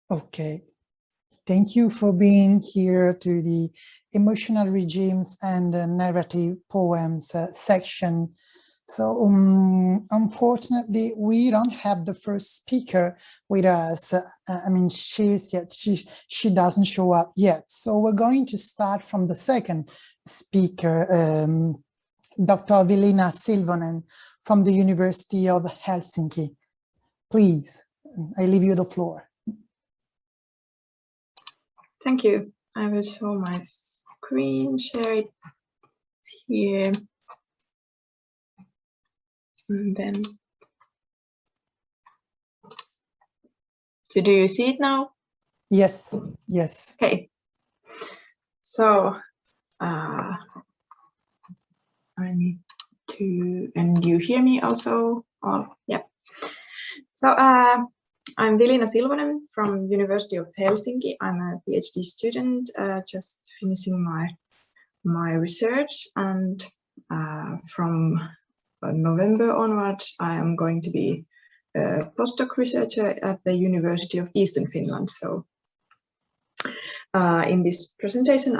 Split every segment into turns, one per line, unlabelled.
Okay. Thank you for being here to the Emotional Regimes and Narrative Poems section. So unfortunately, we don't have the first speaker with us. I mean, she doesn't show up yet. So we're going to start from the second speaker, Dr. Velena Silvanan from the University of Helsinki. Please, I leave you the floor.
Thank you. I will show my screen, share it here. And then, so do you see it now?
Yes, yes.
Okay. So I need to, and you hear me also? Oh, yeah. So I'm Velena Silvanen from University of Helsinki. I'm a PhD student, just finishing my research, and from November onwards, I am going to be a postdoc researcher at the University of Eastern Finland. So in this presentation,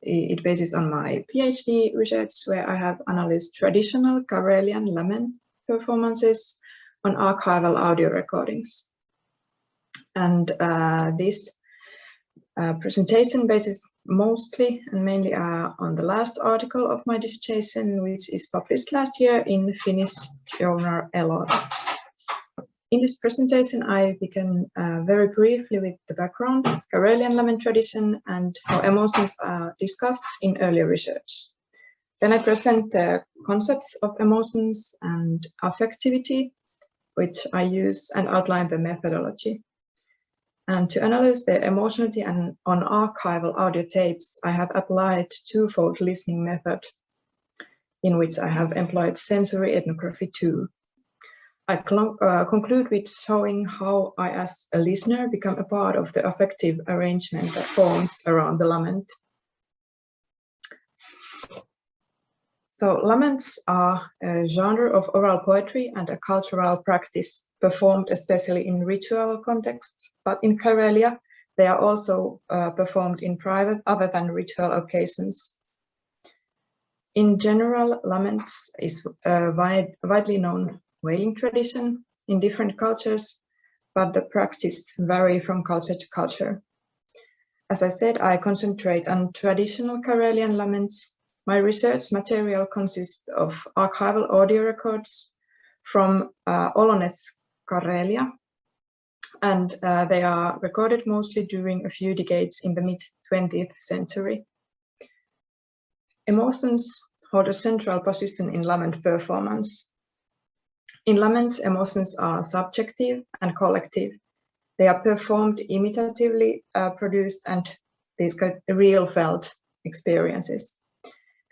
it bases on my PhD research, where I have analyzed traditional Karelian lament performances on archival audio recordings. And this presentation bases mostly and mainly on the last article of my dissertation, which is published last year in Finnish journal Elo. In this presentation, I began very briefly with the background, Karelian lament tradition, and how emotions are discussed in earlier research. Then I present the concepts of emotions and affectivity, which I use, and outline the methodology. And to analyze the emotionality and on archival audio tapes, I have applied twofold listening method, in which I have employed sensory ethnography too. I conclude with showing how I, as a listener, become a part of the affective arrangement that forms around the lament. So laments are a genre of oral poetry and a cultural practice performed especially in ritual contexts, but in Karelia, they are also performed in private other than ritual occasions. In general, laments is a widely known wailing tradition in different cultures, but the practice varies from culture to culture. As I said, I concentrate on traditional Karelian laments. My research material consists of archival audio records from Olonets, Karelia, and they are recorded mostly during a few decades in the mid-20th century. Emotions hold a central position in lament performance. In laments, emotions are subjective and collective. They are performed imitatively produced, and these got real felt experiences.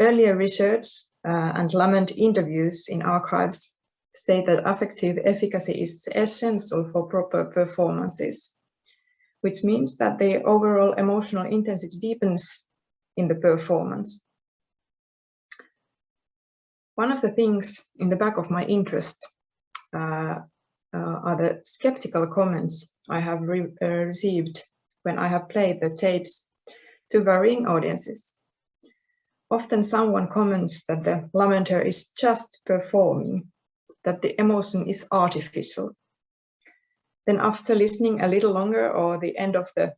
Earlier research and lament interviews in archives state that affective efficacy is essential for proper performances, which means that the overall emotional intensity deepens in the performance. One of the things in the back of my interest are the skeptical comments I have received when I have played the tapes to varying audiences. Often someone comments that the lamenter is just performing, that the emotion is artificial. Then after listening a little longer, or the end of the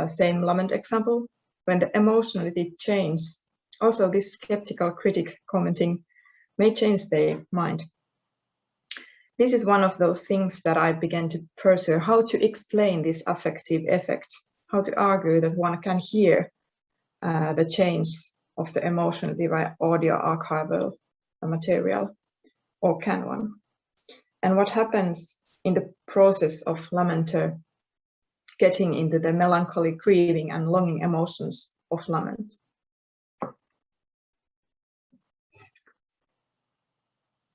same lament example, when the emotionality changes, also this skeptical critic commenting may change their mind. This is one of those things that I began to pursue, how to explain this affective effect, how to argue that one can hear the change of the emotionality by audio archival material, or can one? And what happens in the process of lamenter getting into the melancholy, grieving and longing emotions of lament?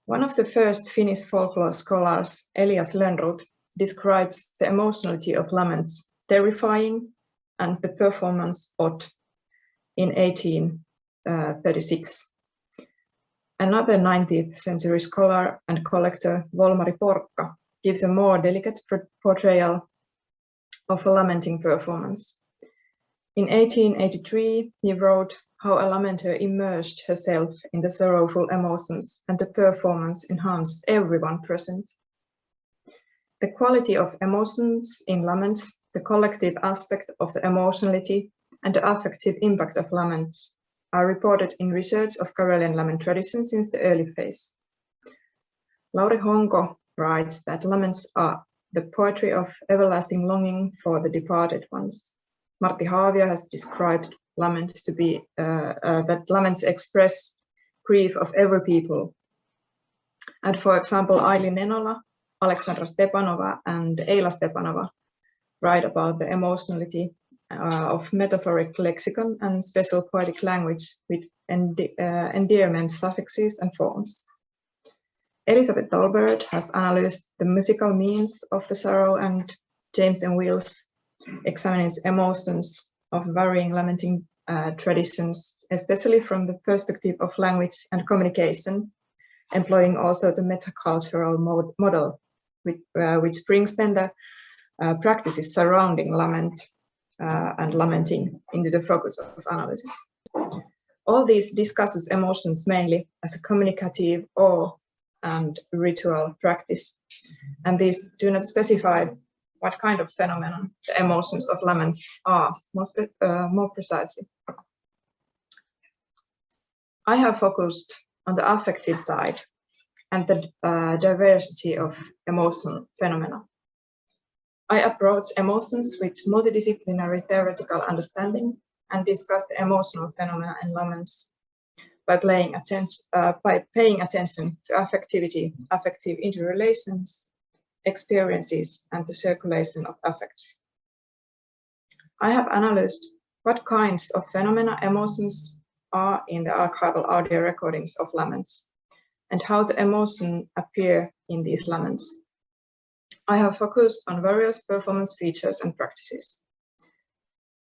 One of the first Finnish folklore scholars, Elias Lönnrot, describes the emotionality of laments terrifying and the performance odd in 1836. Another 19th century scholar and collector, Volmari Porkka, gives a more delicate portrayal of a lamenting performance. In 1883, he wrote how a lamenter immersed herself in the sorrowful emotions, and the performance enhanced everyone present. The quality of emotions in laments, the collective aspect of the emotionality, and the affective impact of laments are reported in research of Karelian lament tradition since the early phase. Lauri Honko writes that laments are the poetry of everlasting longing for the departed ones. Martti Haavio has described laments to be that laments express grief of every people. And for example, Aili Nenola, Aleksandra Stepanova, and Eila Stepanova write about the emotionality of metaphoric lexicon and special poetic language with endearment suffixes and forms. Elizabeth Dolbert has analyzed the musical means of the sorrow, and James M. Wills examines emotions of varying lamenting traditions, especially from the perspective of language and communication, employing also the metacultural model, which brings then the practices surrounding lament and lamenting into the focus of analysis. All these discusses emotions mainly as a communicative and ritual practice, and these do not specify what kind of phenomenon the emotions of laments are more precisely. I have focused on the affective side and the diversity of emotional phenomena. I approach emotions with multidisciplinary theoretical understanding and discuss the emotional phenomena in laments by paying attention to affectivity, affective interrelations, experiences, and the circulation of affects. I have analyzed what kinds of phenomena emotions are in the archival audio recordings of laments, and how the emotion appear in these laments. I have focused on various performance features and practices.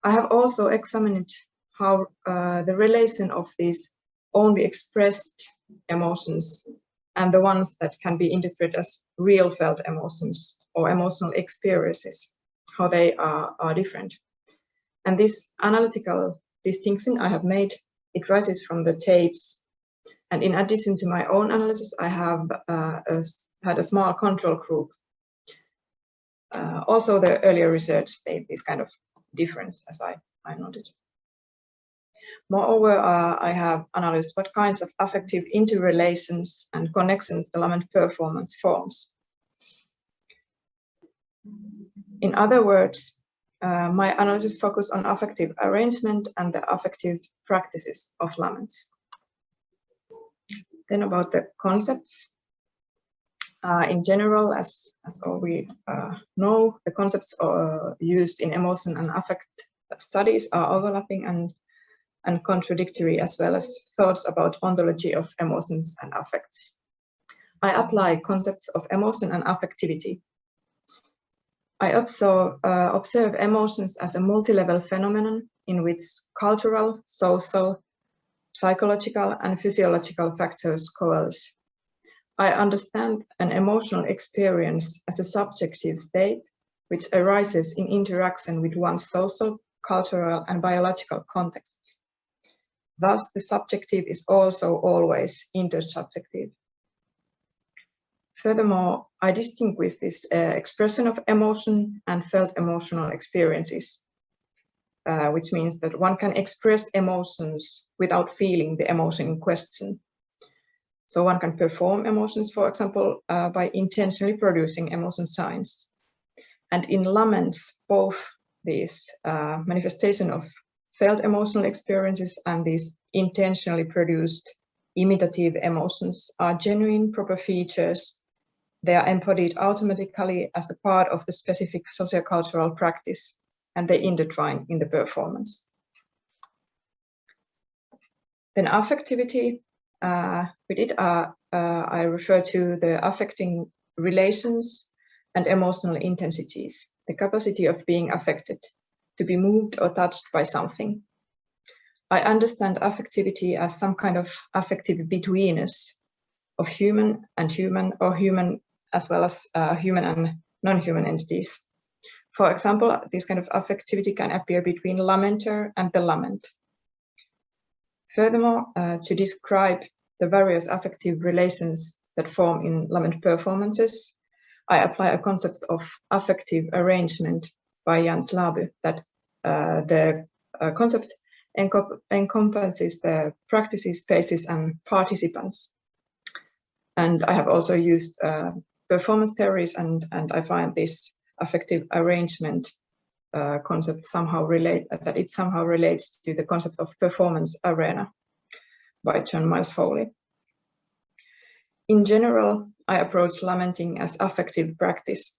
I have also examined how the relation of these only expressed emotions and the ones that can be interpreted as real felt emotions or emotional experiences, how they are different. And this analytical distinction I have made, it rises from the tapes. And in addition to my own analysis, I have had a small control group. Also, the earlier research stated this kind of difference, as I noted. Moreover, I have analyzed what kinds of affective interrelations and connections the lament performance forms. In other words, my analysis focused on affective arrangement and the affective practices of laments. Then about the concepts. In general, as all we know, the concepts used in emotion and affect studies are overlapping and contradictory, as well as thoughts about ontology of emotions and affects. I apply concepts of emotion and affectivity. I observe emotions as a multi-level phenomenon in which cultural, social, psychological, and physiological factors coalesce. I understand an emotional experience as a subjective state which arises in interaction with one's social, cultural, and biological contexts. Thus, the subjective is also always intersubjective. Furthermore, I distinguish this expression of emotion and felt emotional experiences, which means that one can express emotions without feeling the emotion in question. So one can perform emotions, for example, by intentionally producing emotion signs. And in laments, both these manifestation of felt emotional experiences and these intentionally produced imitative emotions are genuine proper features. They are embodied automatically as a part of the specific sociocultural practice, and they intertwine in the performance. Then affectivity. With it, I refer to the affecting relations and emotional intensities, the capacity of being affected, to be moved or touched by something. I understand affectivity as some kind of affective betweenness of human and human, or human as well as human and non-human entities. For example, this kind of affectivity can appear between lamenter and the lament. Furthermore, to describe the various affective relations that form in lament performances, I apply a concept of affective arrangement by Jan Slaby, that the concept encompasses the practices, spaces, and participants. And I have also used performance theories, and I find this affective arrangement concept somehow relates to the concept of performance arena by John Miles Foley. In general, I approach lamenting as affective practice,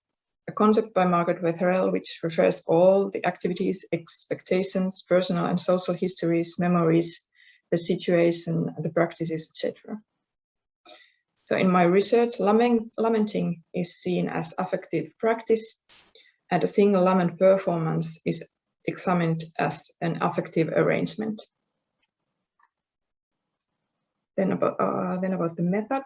a concept by Margaret Wetherell which refers all the activities, expectations, personal and social histories, memories, the situation, the practices, etc. So in my research, lamenting is seen as affective practice, and a single lament performance is examined as an affective arrangement. Then about the method.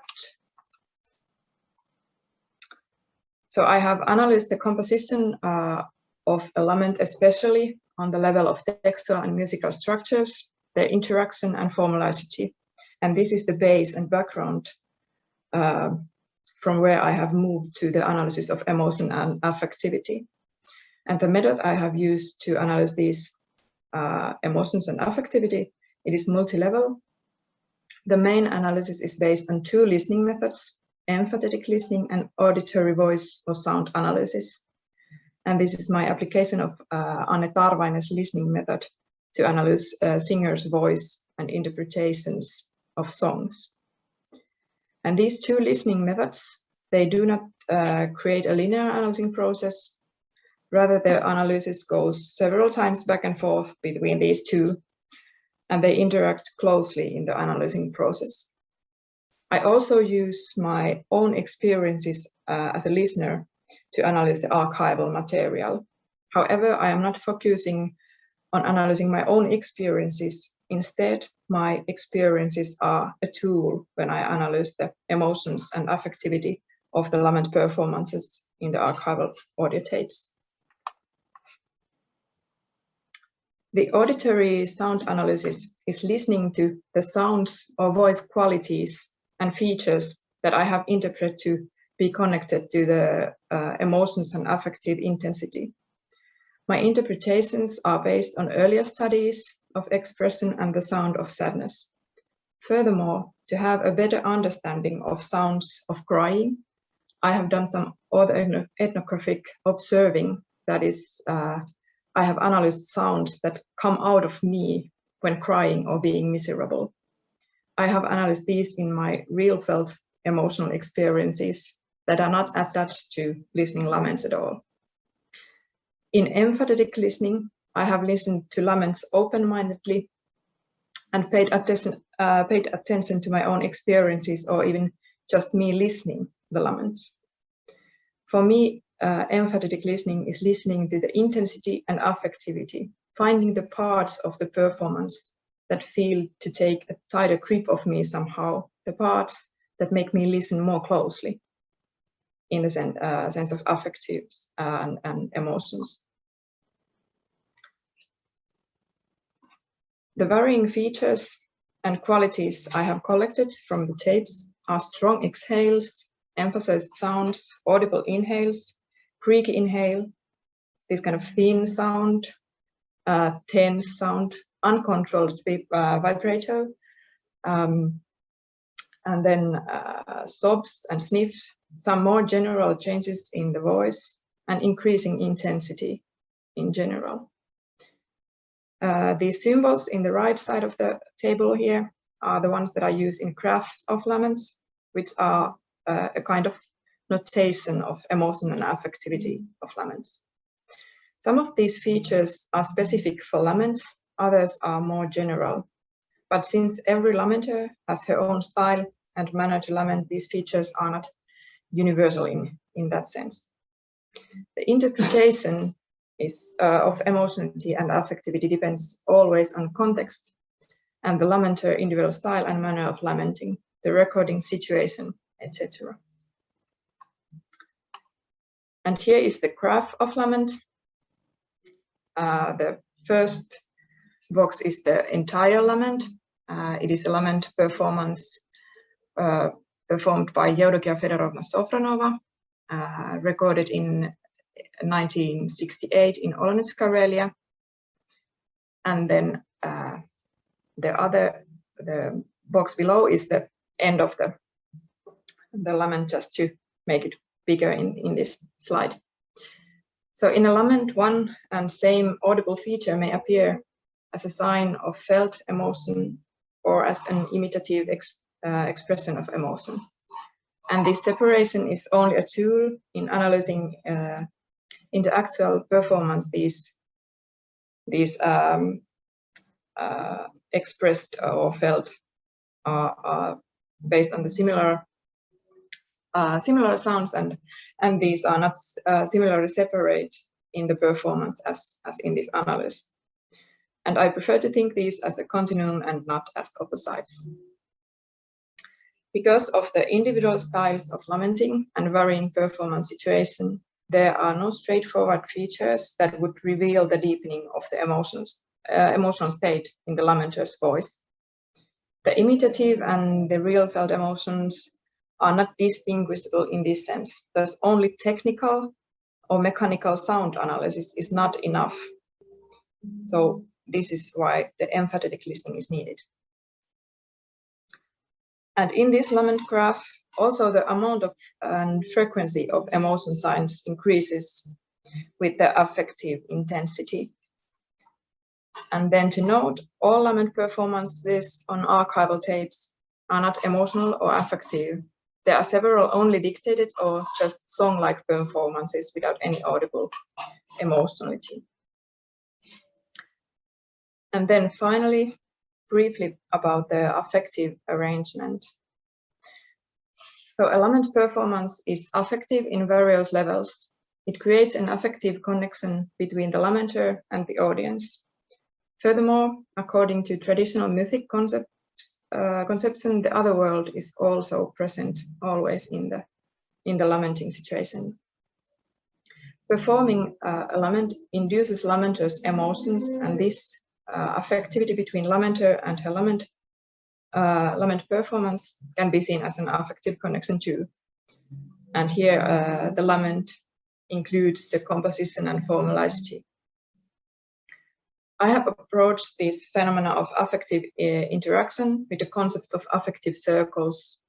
So I have analyzed the composition of a lament, especially on the level of textual and musical structures, their interaction and formality. And this is the base and background from where I have moved to the analysis of emotion and affectivity. And the method I have used to analyze these emotions and affectivity, it is multi-level. The main analysis is based on two listening methods, emphatic listening and auditory voice or sound analysis. And this is my application of Anne Tarvainen's listening method to analyze singer's voice and interpretations of songs. And these two listening methods, they do not create a linear analyzing process. Rather, their analysis goes several times back and forth between these two, and they interact closely in the analyzing process. I also use my own experiences as a listener to analyze the archival material. However, I am not focusing on analyzing my own experiences. Instead, my experiences are a tool when I analyze the emotions and affectivity of the lament performances in the archival audio tapes. The auditory sound analysis is listening to the sounds or voice qualities and features that I have interpreted to be connected to the emotions and affective intensity. My interpretations are based on earlier studies of expression and the sound of sadness. Furthermore, to have a better understanding of sounds of crying, I have done some other ethnographic observing, that is, I have analyzed sounds that come out of me when crying or being miserable. I have analyzed these in my real felt emotional experiences that are not attached to listening laments at all. In emphatic listening, I have listened to laments open-mindedly and paid attention to my own experiences, or even just me listening the laments. For me, emphatic listening is listening to the intensity and affectivity, finding the parts of the performance that feel to take a tighter grip of me somehow, the parts that make me listen more closely in the sense of affectives and emotions. The varying features and qualities I have collected from the tapes are strong exhales, emphasized sounds, audible inhales, creaky inhale, this kind of thin sound, tense sound, uncontrolled vibrato, and then sobs and sniffs, some more general changes in the voice, and increasing intensity in general. These symbols in the right side of the table here are the ones that I use in graphs of laments, which are a kind of notation of emotion and affectivity of laments. Some of these features are specific for laments, others are more general. But since every lamenter has her own style and manner to lament, these features are not universal in that sense. The interpretation of emotionality and affectivity depends always on context and the lamenter individual style and manner of lamenting, the recording situation, etc. And here is the graph of lament. The first box is the entire lament. It is a lament performance performed by Eudokia Fedorovna Sofronova, recorded in 1968 in Olonets, Karelia. And then the box below is the end of the lament, just to make it bigger in this slide. So in a lament, one and same audible feature may appear as a sign of felt emotion or as an imitative expression of emotion. And this separation is only a tool in analyzing in the actual performance these expressed or felt are based on the similar sounds, and these are not similarly separate in the performance as in this analysis. And I prefer to think these as a continuum and not as opposites. Because of the individual styles of lamenting and varying performance situation, there are no straightforward features that would reveal the deepening of the emotional state in the lamenter's voice. The imitative and the real felt emotions are not distinguishable in this sense. Thus, only technical or mechanical sound analysis is not enough. So this is why the emphatic listening is needed. And in this lament graph, also the amount of and frequency of emotion signs increases with the affective intensity. And then to note, all lament performances on archival tapes are not emotional or affective. There are several only dictated or just song-like performances without any audible emotionality. And then finally, briefly about the affective arrangement. So a lament performance is affective in various levels. It creates an affective connection between the lamenter and the audience. Furthermore, according to traditional mythic conception, the other world is also present always in the lamenting situation. Performing a lament induces lamenter's emotions, and this affectivity between lamenter and her lament performance can be seen as an affective connection too. And here the lament includes the composition and formalizity. I have approached this phenomena of affective interaction with the concept of affective circles,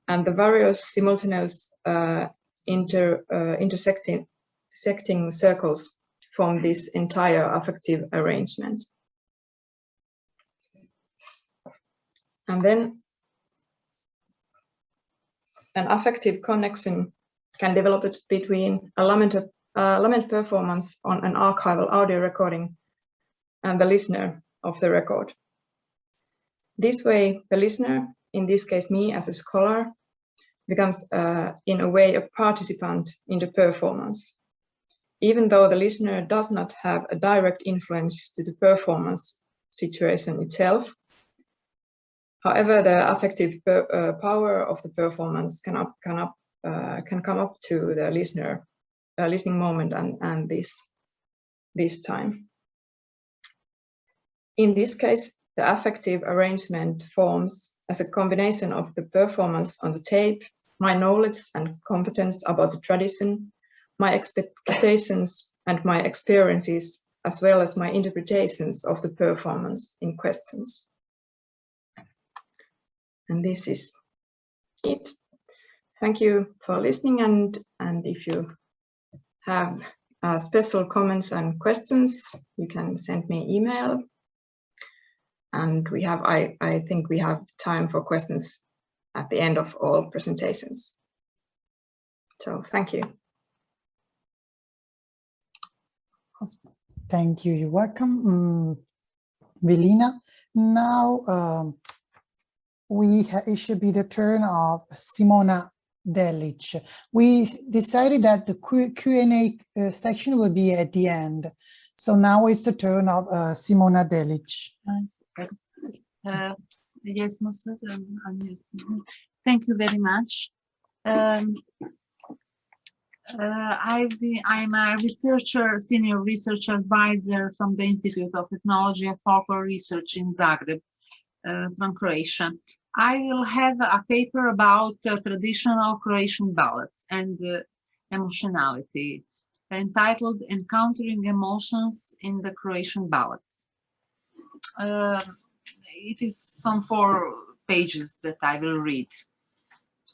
and the various simultaneous intersecting circles form this entire affective arrangement. And then an affective connection can develop between a lament performance on an archival audio recording and the listener of the record. This way, the listener, in this case me as a scholar, becomes in a way a participant in the performance, even though the listener does not have a direct influence to the performance situation itself. However, the affective power of the performance can come up to the listener, listening moment and this time. In this case, the affective arrangement forms as a combination of the performance on the tape, my knowledge and competence about the tradition, my expectations and my experiences, as well as my interpretations of the performance in questions. And this is it. Thank you for listening, and if you have special comments and questions, you can send me email. And we have, I think we have time for questions at the end of all presentations. So thank you.
Thank you. You're welcome, Velena. Now it should be the turn of Simona Delic. We decided that the Q&A section will be at the end. So now it's the turn of Simona Delic.
Yes, Musa, thank you very much. I'm a researcher, senior research advisor from the Institute of Ethnology and Folklore Research in Zagreb, from Croatia. I will have a paper about traditional Croatian ballads and emotionality, entitled Encountering Emotions in the Croatian Ballads. It is some 4 pages that I will read.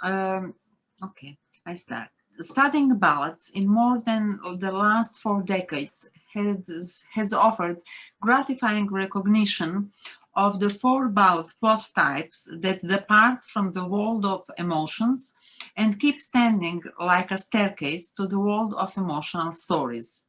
Okay, I start. Studying ballads in more than the last 4 decades has offered gratifying recognition of the 4 ballad plot types that depart from the world of emotions and keep standing like a staircase to the world of emotional stories.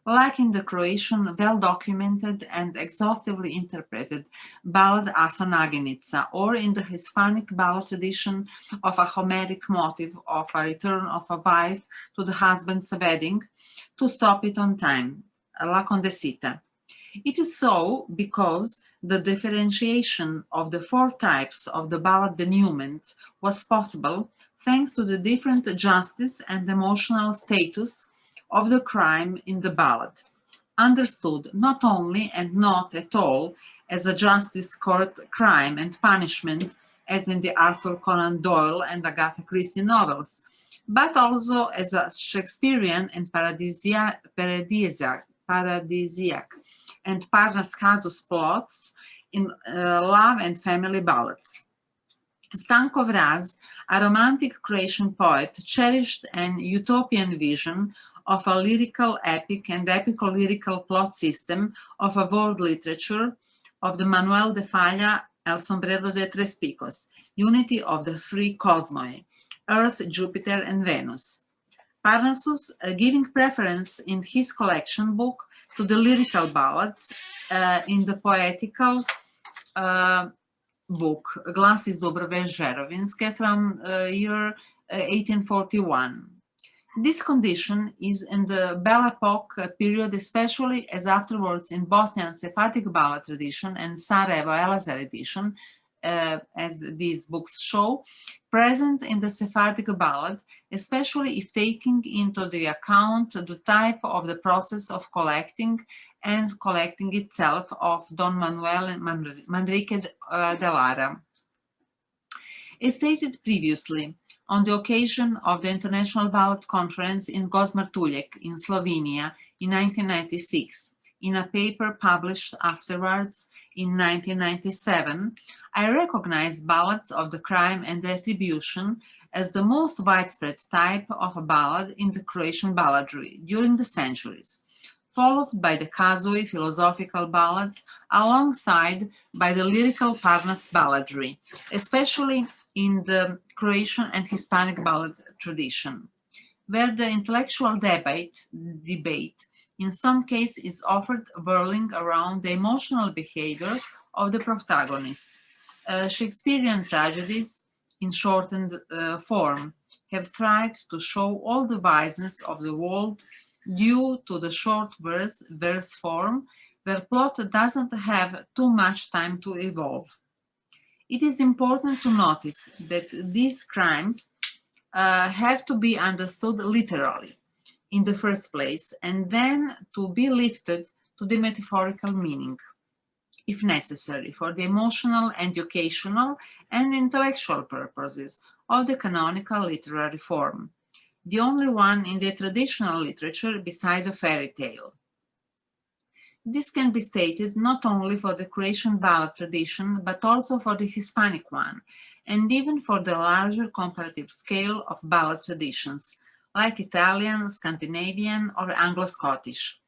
Like in the Croatian well-documented and exhaustively interpreted ballad Asa Naginica, or in the Hispanic ballad tradition of a Homeric motive of a return of a wife to the husband's wedding to stop it on time, La Condesita. It is so because the differentiation of the 4 types of the ballad denouement was possible thanks to the different justice and emotional status of the crime in the ballad, understood not only and not at all as a justice court crime and punishment, as in the Arthur Conan Doyle and Agatha Christie novels, but also as a Shakespearean and paradisiac and Parnas Casus plots in love and family ballads. Stanko Vraz, a romantic Croatian poet, cherished an utopian vision of a lyrical epic and epico-lyrical plot system of a world literature of the Manuel de Falla El Sombrero de Tres Picos, unity of the 3 cosmoi, Earth, Jupiter, and Venus. Parnassus, giving preference in his collection book to the lyrical ballads in the poetical book Glasy Zubrove Žerovinske from year 1841. This condition is in the Belle Epoque period, especially as afterwards in Bosnian Sephardic ballad tradition and Sarajevo Elazar edition, as these books show, present in the Sephardic ballad, especially if taking into the account the type of the process of collecting and collecting itself of Don Manuel Manrique de Lara. As stated previously, on the occasion of the International Ballad Conference in Gozmartuljek in Slovenia in 1996, in a paper published afterwards in 1997, I recognized ballads of the crime and retribution as the most widespread type of a ballad in the Croatian balladry during the centuries, followed by the kazui philosophical ballads, alongside by the lyrical Parnas balladry, especially in the Croatian and Hispanic ballad tradition, where the intellectual debate in some cases is often whirling around the emotional behavior of the protagonists. Shakespearean tragedies, in shortened form, have tried to show all the vices of the world due to the short verse form, where plot doesn't have too much time to evolve. It is important to notice that these crimes have to be understood literally in the first place, and then to be lifted to the metaphorical meaning, if necessary, for the emotional, educational, and intellectual purposes of the canonical literary form, the only one in the traditional literature beside a fairy tale. This can be stated not only for the Croatian ballad tradition, but also for the Hispanic one, and even for the larger comparative scale of ballad traditions, like Italian, Scandinavian, or Anglo-Scottish.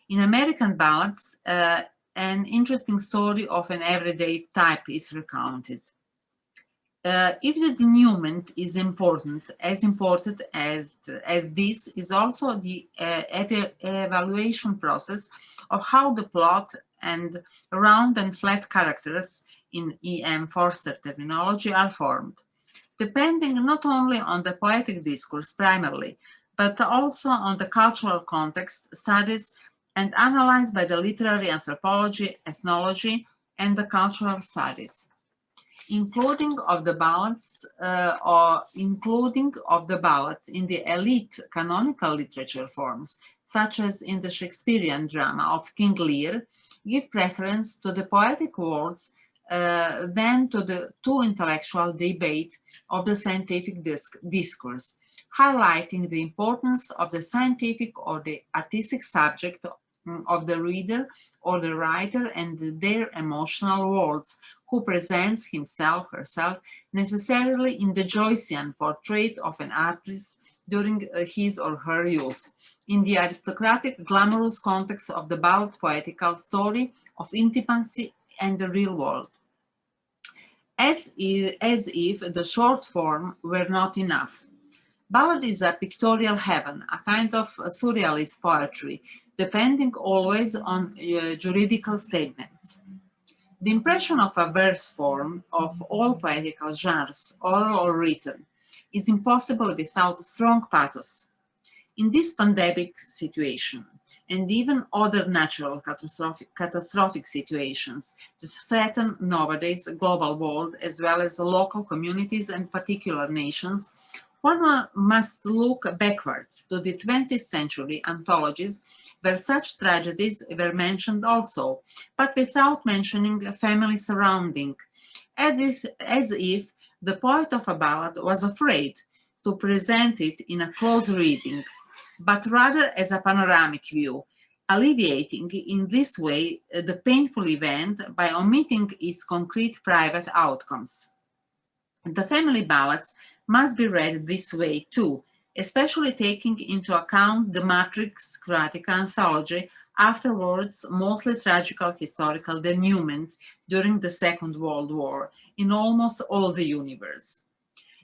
In American ballads, an interesting story of an everyday type is recounted. If the denouement is important as this is also the evaluation process of how the plot and round and flat characters in E.M. Forster terminology are formed, depending not only on the poetic discourse primarily, but also on the cultural context, studies, and analyzed by the literary anthropology, ethnology, and the cultural studies. including of the ballads in the elite canonical literature forms, such as in the Shakespearean drama of King Lear, give preference to the poetic words than to the too intellectual debate of the scientific discourse, highlighting the importance of the scientific or the artistic subject of the reader or the writer and their emotional worlds, who presents himself, herself, necessarily in the Joycean portrait of an artist during his or her youth, in the aristocratic, glamorous context of the ballad poetical story of intimacy and the real world. As if the short form were not enough. Ballad is a pictorial heaven, a kind of surrealist poetry, depending always on juridical statements. The impression of a verse form of all poetical genres, oral or written, is impossible without strong pathos. In this pandemic situation, and even other natural catastrophic situations that threaten nowadays a global world as well as local communities and particular nations, one must look backwards to the 20th century anthologies where such tragedies were mentioned also, but without mentioning a family surrounding, as if the poet of a ballad was afraid to present it in a close reading, but rather as a panoramic view, alleviating in this way the painful event by omitting its concrete private outcomes. The family ballads must be read this way too, especially taking into account the Matrix Kratica anthology, afterwards mostly tragical historical denouement during the Second World War in almost all the universe.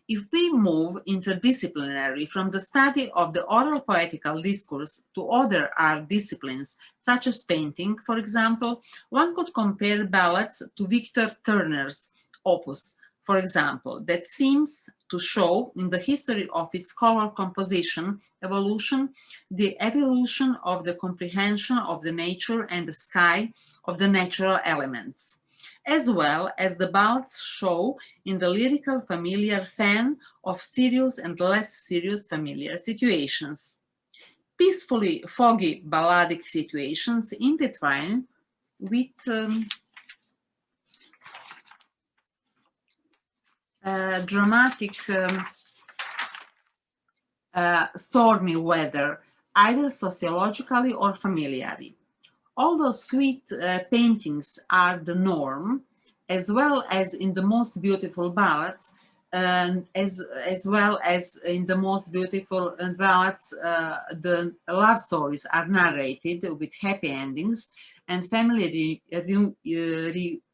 If we move interdisciplinary from the study of the oral poetical discourse to other art disciplines, such as painting, for example, one could compare ballads to Victor Turner's opus, for example, that seems to show in the history of its color composition evolution, the evolution of the comprehension of the nature and the sky of the natural elements, as well as the ballads show in the lyrical familiar fan of serious and less serious familiar situations. Peacefully foggy balladic situations intertwine with dramatic stormy weather, either sociologically or familiarly. Although sweet paintings are the norm, as well as in the most beautiful ballads, as well as in the most beautiful ballads, the love stories are narrated with happy endings and family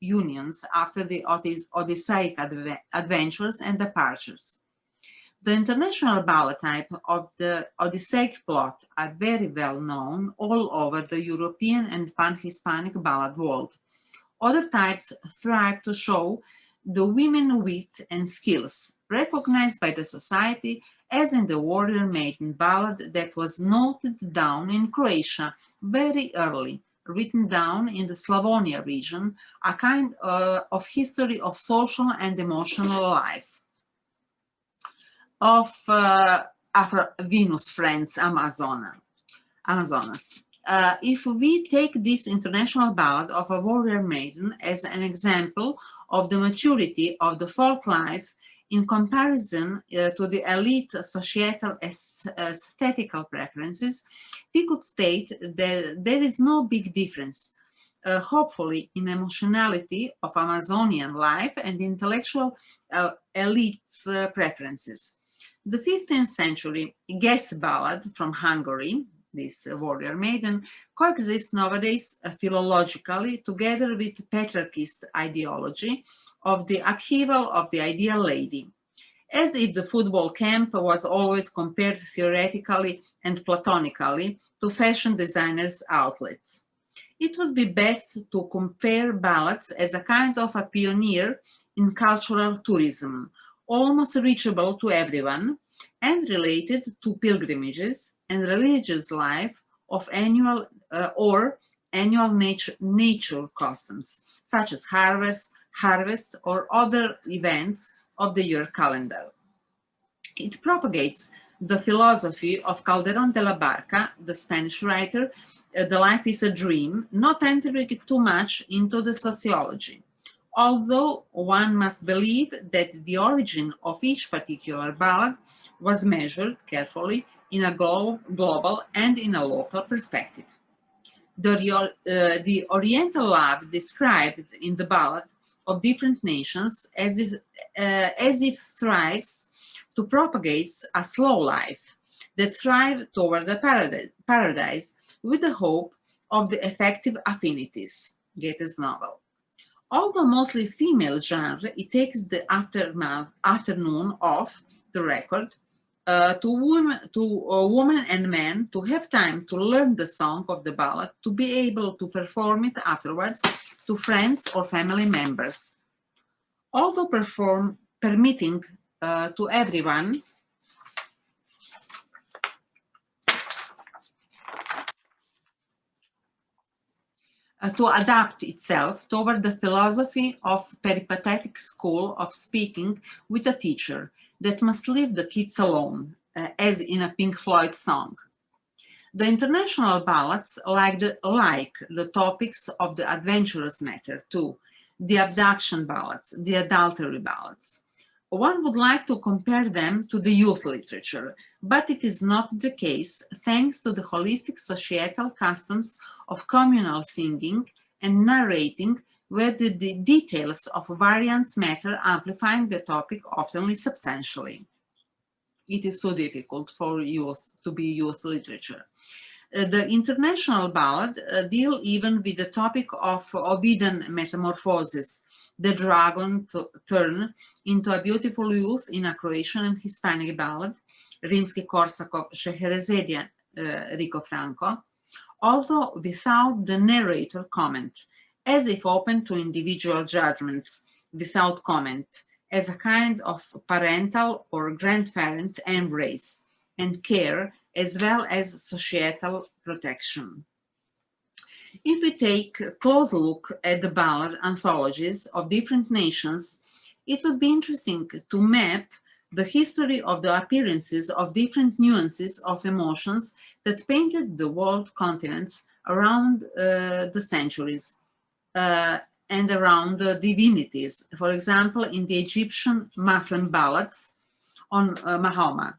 reunions after the Odysseic adventures and departures. The international ballad type of the Odysseic plot are very well known all over the European and pan-Hispanic ballad world. Other types thrive to show the women wit and skills recognized by the society, as in the Warrior Maiden ballad that was noted down in Croatia very early, written down in the Slavonia region, a kind of history of social and emotional life. Of Venus Friends Amazonas. If we take this international ballad of a warrior maiden as an example of the maturity of the folk life in comparison to the elite societal aesthetical preferences, we could state that there is no big difference, hopefully, in emotionality of Amazonian life and intellectual elite preferences. The 15th century guest ballad from Hungary, this warrior maiden, coexists nowadays philologically together with patriarchist ideology of the upheaval of the ideal lady, as if the football camp was always compared theoretically and platonically to fashion designers' outlets. It would be best to compare ballads as a kind of a pioneer in cultural tourism, almost reachable to everyone, and related to pilgrimages and religious life of annual nature customs, such as harvests, harvest, or other events of the year calendar. It propagates the philosophy of Calderón de la Barca, the Spanish writer, The Life is a Dream, not entering too much into the sociology, although one must believe that the origin of each particular ballad was measured carefully in a global and in a local perspective. The Oriental love described in the ballad of different nations as if thrives to propagate a slow life that thrives toward the paradise with the hope of the affective affinities, Goethe's novel. Although mostly female genre, it takes the afternoon off the record to women and men to have time to learn the song of the ballad, to be able to perform it afterwards to friends or family members. Although permitting to everyone to adapt itself toward the philosophy of peripatetic school of speaking with a teacher that must leave the kids alone, as in a Pink Floyd song. The international ballads like the topics of the adventurous matter too, the abduction ballads, the adultery ballads. One would like to compare them to the youth literature, but it is not the case thanks to the holistic societal customs of communal singing and narrating, where the details of variants matter, amplifying the topic often substantially. It is so difficult for youth to be youth literature. The international ballad deal even with the topic of Ovidian metamorphosis, the dragon turn into a beautiful youth in a Croatian and Hispanic ballad, Rimski-Korsakov, Scheherazade, Rico Franco, although without the narrator comment, as if open to individual judgments, without comment, as a kind of parental or grandparent embrace and care, as well as societal protection. If we take a close look at the ballad anthologies of different nations, it would be interesting to map the history of the appearances of different nuances of emotions that painted the world continents around the centuries and around the divinities, for example, in the Egyptian Muslim ballads on Mahoma,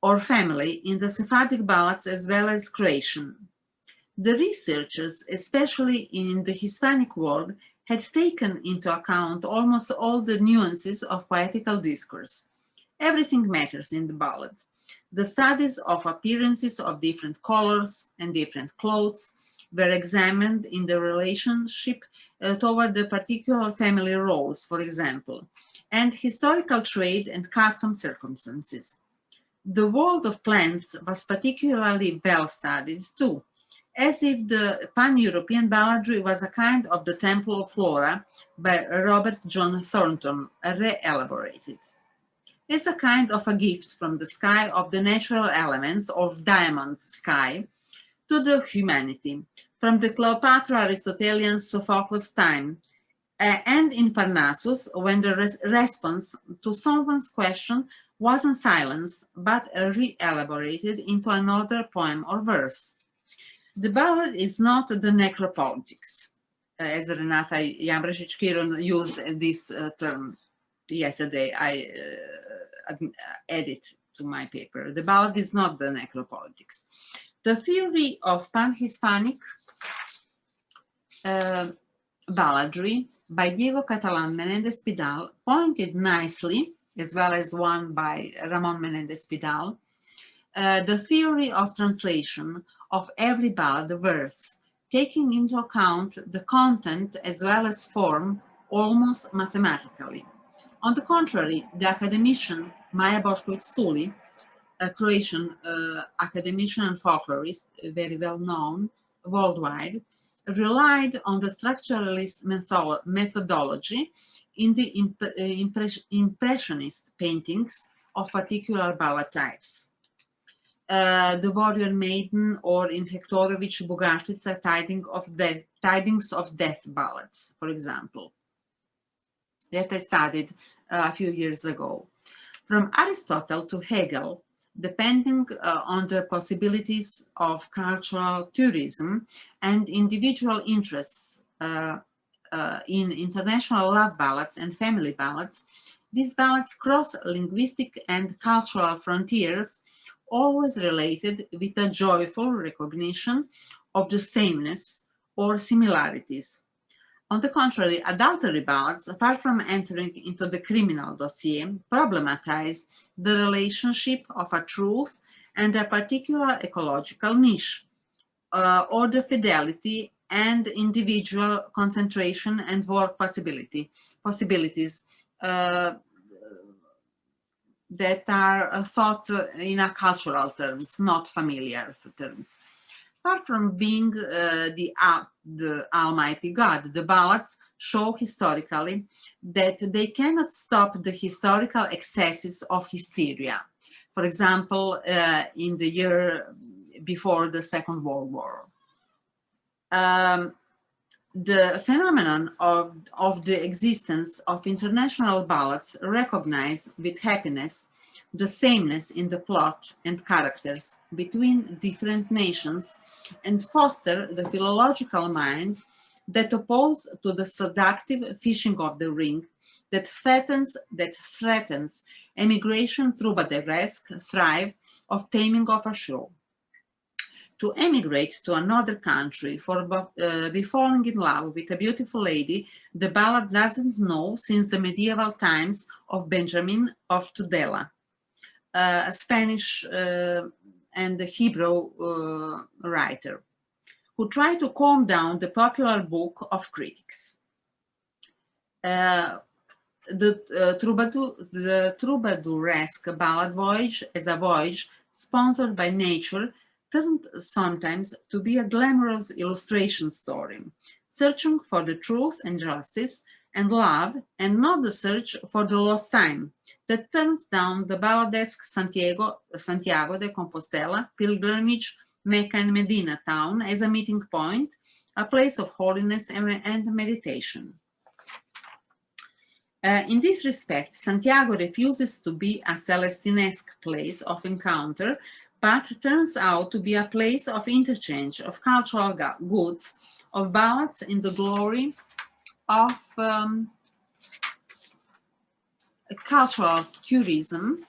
or family in the Sephardic ballads as well as Croatian. The researchers, especially in the Hispanic world, had taken into account almost all the nuances of poetical discourse. Everything matters in the ballad. The studies of appearances of different colors and different clothes were examined in the relationship toward the particular family roles, for example, and historical trade and custom circumstances. The world of plants was particularly well studied too, as if the pan-European balladry was a kind of the Temple of Flora by Robert John Thornton, re-elaborated. As a kind of a gift from the sky of the natural elements of diamond sky to the humanity, from the Cleopatra Aristotelian Sophocles time, and in Parnassus, when the response to someone's question wasn't silenced, but re-elaborated into another poem or verse. The ballad is not the necropolitics, as Renata Jambrasic-Kiron used this term yesterday. I added to my paper. The ballad is not the necropolitics. The theory of pan-Hispanic balladry by Diego Catalán Menéndez Pidal pointed nicely, as well as one by Ramón Menéndez Pidal, the theory of translation of every ballad verse, taking into account the content as well as form almost mathematically. On the contrary, the academician Maja Bošković-Sulji, a Croatian academician and folklorist, very well known worldwide, relied on the structuralist methodology in the impressionist paintings of particular ballad types. The Warrior Maiden, or in Hektorovich Bugartica, Tidings of Death ballads, for example. that I studied a few years ago. From Aristotle to Hegel, depending on the possibilities of cultural tourism and individual interests in international love ballads and family ballads, these ballads cross linguistic and cultural frontiers, always related with a joyful recognition of the sameness or similarities. On the contrary, adultery ballads, far from entering into the criminal dossier, problematize the relationship of a truth and a particular ecological niche, or the fidelity and individual concentration and work possibilities that are thought in a cultural terms, not familiar terms. Far from being the Almighty God, the ballads show historically that they cannot stop the historical excesses of hysteria. For example, in the year before the Second World War. The phenomenon of the existence of international ballads recognize with happiness the sameness in the plot and characters between different nations and foster the philological mind that oppose to the seductive fishing of the ring that threatens emigration through Bavaresque thrive of taming of a show. To emigrate to another country for be falling in love with a beautiful lady, the ballad doesn't know since the medieval times of Benjamin of Tudela, a Spanish and Hebrew writer, who tried to calm down the popular book of critics. The Troubadouresque ballad voyage, as a voyage sponsored by nature, turned sometimes to be a glamorous illustration story, searching for the truth and justice and love, and not the search for the lost time that turns down the balladesque Santiago de Compostela pilgrimage, Mecca and Medina town as a meeting point, a place of holiness and meditation. In this respect, Santiago refuses to be a Celestinesque place of encounter, but turns out to be a place of interchange of cultural goods, of ballads in the glory of cultural tourism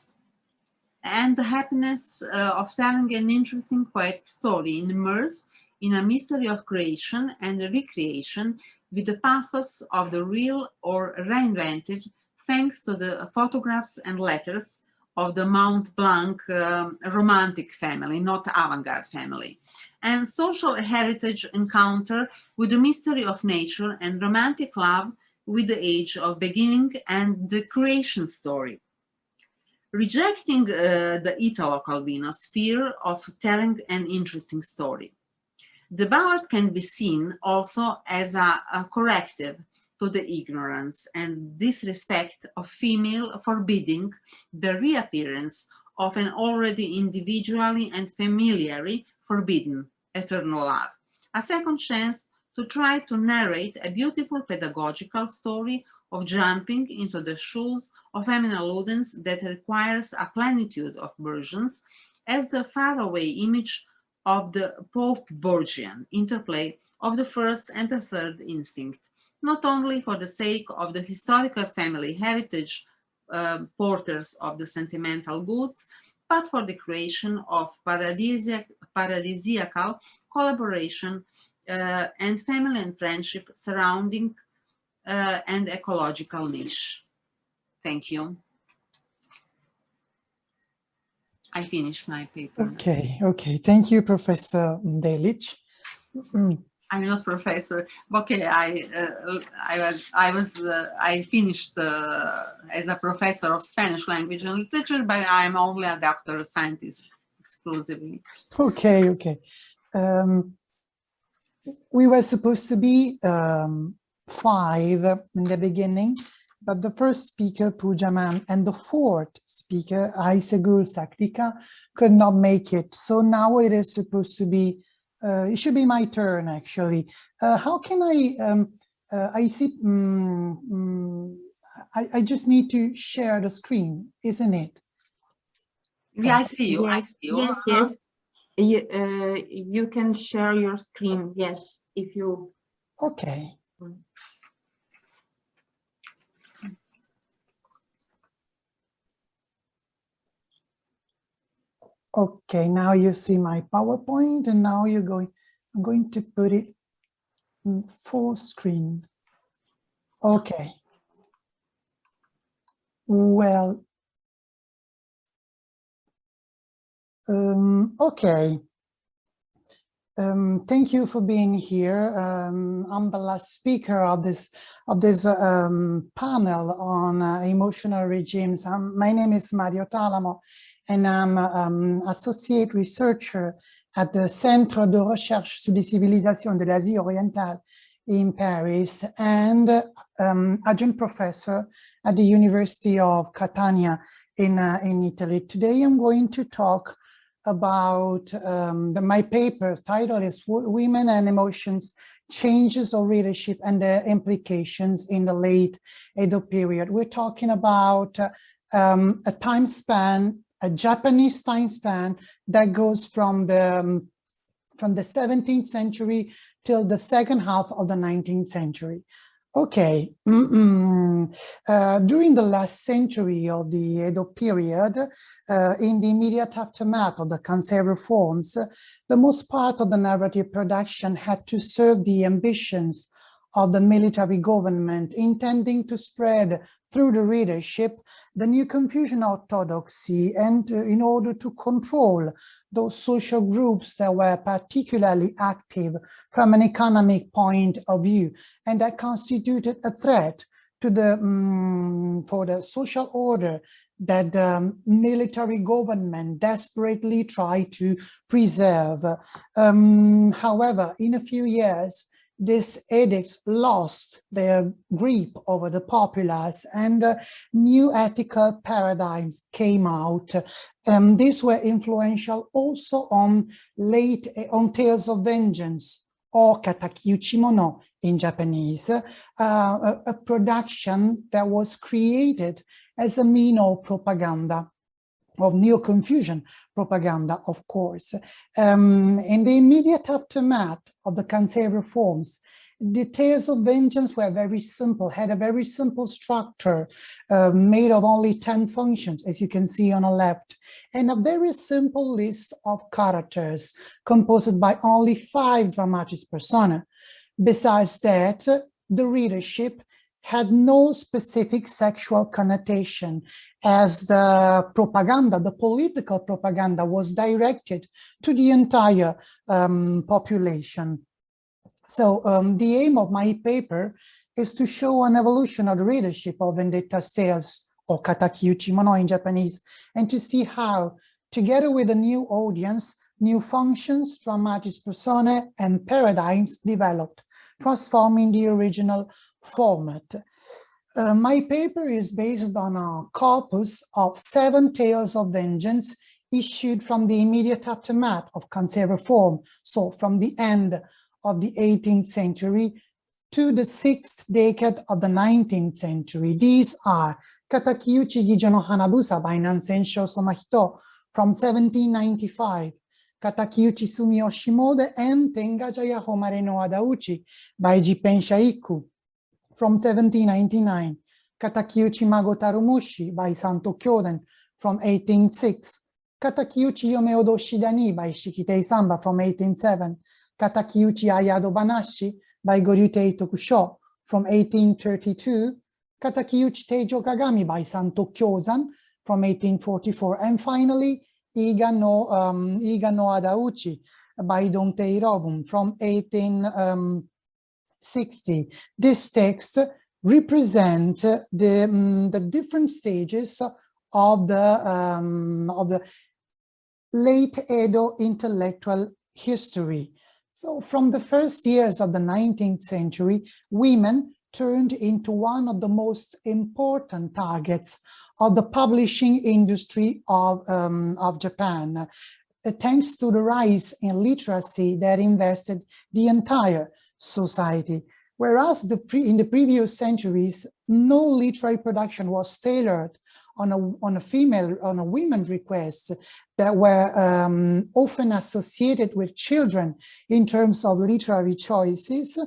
and the happiness of telling an interesting poetic story immersed in a mystery of creation and recreation with the pathos of the real or reinvented, thanks to the photographs and letters of the Mont Blanc romantic family, not avant-garde family, and social heritage encounter with the mystery of nature and romantic love with the age of beginning and the creation story. Rejecting the Italo-Calvino sphere of telling an interesting story, the ballad can be seen also as a corrective to the ignorance and disrespect of female forbidding the reappearance of an already individually and familiarly forbidden eternal love, a second chance to try to narrate a beautiful pedagogical story of jumping into the shoes of feminine ludens that requires a plenitude of versions as the faraway image of the Pope-Borgian interplay of the first and the third instinct, not only for the sake of the historical family heritage porters of the sentimental goods, but for the creation of paradisiacal collaboration and family and friendship surrounding and ecological niche. Thank you. I finished my paper.
Okay. Thank you, Professor Delic.
I'm not professor. Okay, I finished as a professor of Spanish language and literature, but I'm only a doctoral scientist exclusively.
Okay. We were supposed to be 5 in the beginning, but the first speaker, Pujaman, and the fourth speaker, Aysegül Sakrika, could not make it. So now it is supposed to be, it should be my turn, actually. How can I see, I just need to share the screen, isn't it?
Yeah, I see you.
Yes,
I see you.
yes, yes. You can share your screen. Yes, if you.
Okay. Okay, now you see my PowerPoint, and now I'm going to put it in full screen. Okay. Well, okay. Thank you for being here. I'm the last speaker of this panel on emotional regimes. My name is Mario Talamo, and I'm associate researcher at the Centre de Recherche sur les Civilisations de l'Asie Orientale in Paris, and adjunct professor at the University of Catania in Italy. Today I'm going to talk about my paper title is Women and Emotions, Changes of Readership and the Implications in the Late Edo Period. We're talking about a time span, a Japanese time span that goes from the 17th century till the second half of the 19th century. Okay, during the last century of the Edo period, in the immediate aftermath of the Kansei reforms, the most part of the narrative production had to serve the ambitions of the military government, intending to spread through the readership the new Confucian orthodoxy, and in order to control those social groups that were particularly active from an economic point of view, and that constituted a threat to the for the social order that the military government desperately tried to preserve. However, in a few years, these edicts lost their grip over the populace, and new ethical paradigms came out. These were influential also on Tales of Vengeance, or Katakyuchi Mono in Japanese, a production that was created as a mean of propaganda, of Neo-Confucian propaganda, of course. In the immediate aftermath of the Kansei reforms, the Tales of Vengeance were very simple, had a very simple structure made of only 10 functions, as you can see on the left, and a very simple list of characters composed by only 5 dramatis personae. Besides that, the readership had no specific sexual connotation, as the propaganda, the political propaganda, was directed to the entire population. So the aim of my paper is to show an evolution of the readership of Vendetta's tales, or Katakyuchi Mono in Japanese, and to see how, together with a new audience, new functions, dramatis personae, and paradigms developed, transforming the original format. My paper is based on a corpus of 7 tales of vengeance issued from the immediate aftermath of Kansei reform, so from the end of the 18th century to the 6th decade of the 19th century. These are Katakyuchi Gijo no Hanabusa by Nansensho Somahito from 1795, Katakyuchi Sumio Shimode and Tenga Jaya Homare no Adauchi by Jipensha Ikku from 1799, Katakyuchi Magotaru Mushi by Santo Kyoden from 1806, Katakyuchi Yomeo Shidani by Shikitei Samba from 1807, Katakyuchi Ayado Banashi by Goryutei Tokusho from 1832, Katakyuchi Teijo Kagami by Santo Kyozan from 1844, and finally Iga no Adauchi by Dontei Robun from 1860. This text represents the different stages of the late Edo intellectual history. So from the first years of the 19th century, women turned into one of the most important targets of the publishing industry of Japan, thanks to the rise in literacy that invested the entire society. Whereas in the previous centuries, no literary production was tailored on a women requests that were often associated with children in terms of literary choices.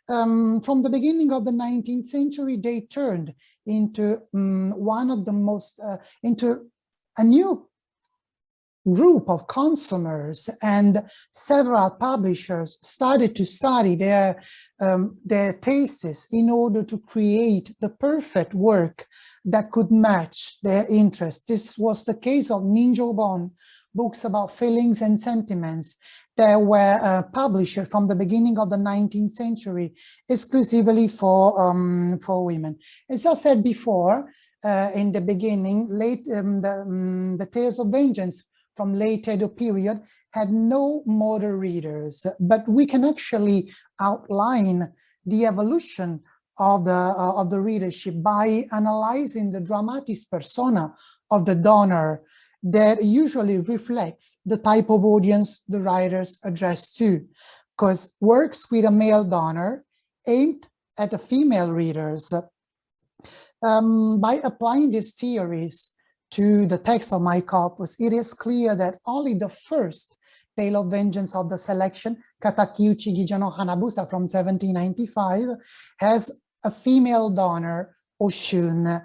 From the beginning of the 19th century, they turned into into a new group of consumers, and several publishers started to study their tastes in order to create the perfect work that could match their interests. This was the case of Ninjobon, books about feelings and sentiments that were published from the beginning of the 19th century exclusively for women. As I said before, in the beginning, the Tales of Vengeance from late Edo period had no modern readers, but we can actually outline the evolution of the readership by analyzing the dramatis persona of the donor that usually reflects the type of audience the writers address to, because works with a male donor aimed at the female readers. By applying these theories to the text of my corpus, it is clear that only the first Tale of Vengeance of the selection, Katakiuchi Gijono Hanabusa from 1795, has a female donor, Oshun,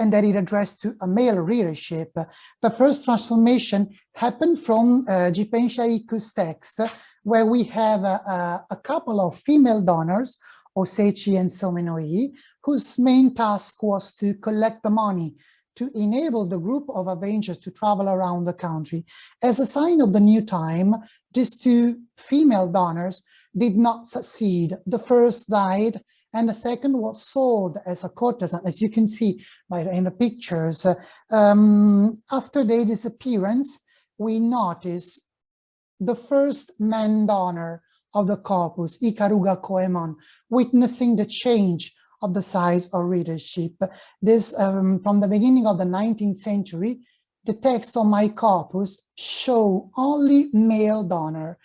and that it addressed to a male readership. The first transformation happened from Jipensha Iku's text, where we have a couple of female donors, Osechi and Somenoi, whose main task was to collect the money to enable the group of avengers to travel around the country. As a sign of the new time, these two female donors did not succeed. The first died, and the second was sold as a courtesan, as you can see in the pictures. After their disappearance, we notice the first man donor of the corpus, Ikaruga Koemon, witnessing the change of the size of readership. This, from the beginning of the 19th century, the text of my corpus show only male donor.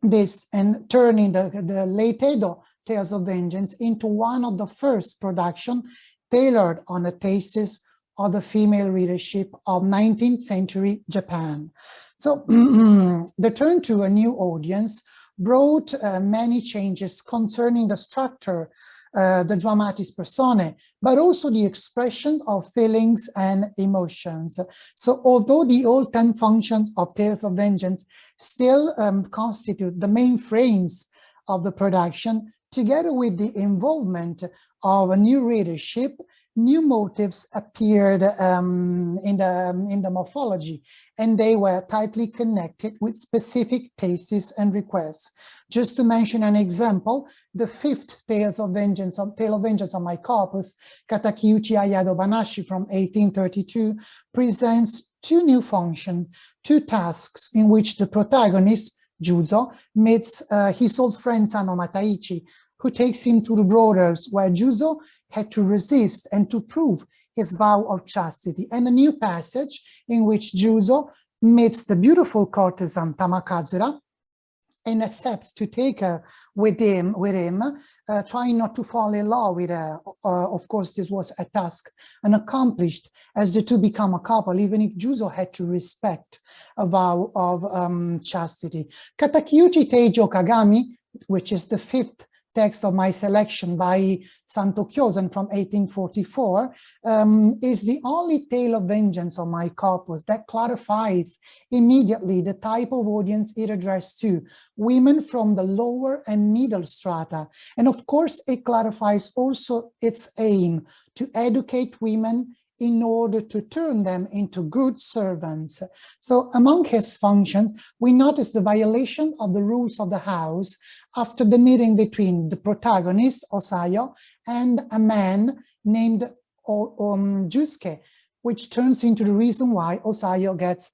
This, and turning the late Edo Tales of Vengeance into one of the first production tailored on the tastes of the female readership of 19th century Japan. So the turn to a new audience brought many changes concerning the structure, the dramatis personae, but also the expression of feelings and emotions. So although the old 10 functions of Tales of Vengeance still constitute the main frames of the production, together with the involvement of a new readership, new motives appeared in the morphology, and they were tightly connected with specific tastes and requests. Just to mention an example, the fifth Tale of Vengeance of my corpus, Katakiuchi Ayado Banashi from 1832, presents two new functions, two tasks in which the protagonist, Juzo, meets his old friend Sano Mataichi, who takes him to the borders where Juzo had to resist and to prove his vow of chastity, and a new passage in which Juzo meets the beautiful courtesan Tamakazura and accepts to take her with him, trying not to fall in love with her. Of course, this was a task unaccomplished, as the two become a couple, even if Juzo had to respect a vow of chastity. Katakiuchi Teijo Kagami, which is the fifth text of my selection by Santo Kyosen from 1844, is the only Tale of Vengeance of my corpus that clarifies immediately the type of audience it addressed to, women from the lower and middle strata. And of course, it clarifies also its aim to educate women in order to turn them into good servants. So among his functions, we notice the violation of the rules of the house after the meeting between the protagonist, Osayo, and a man named Jusuke, which turns into the reason why Osayo gets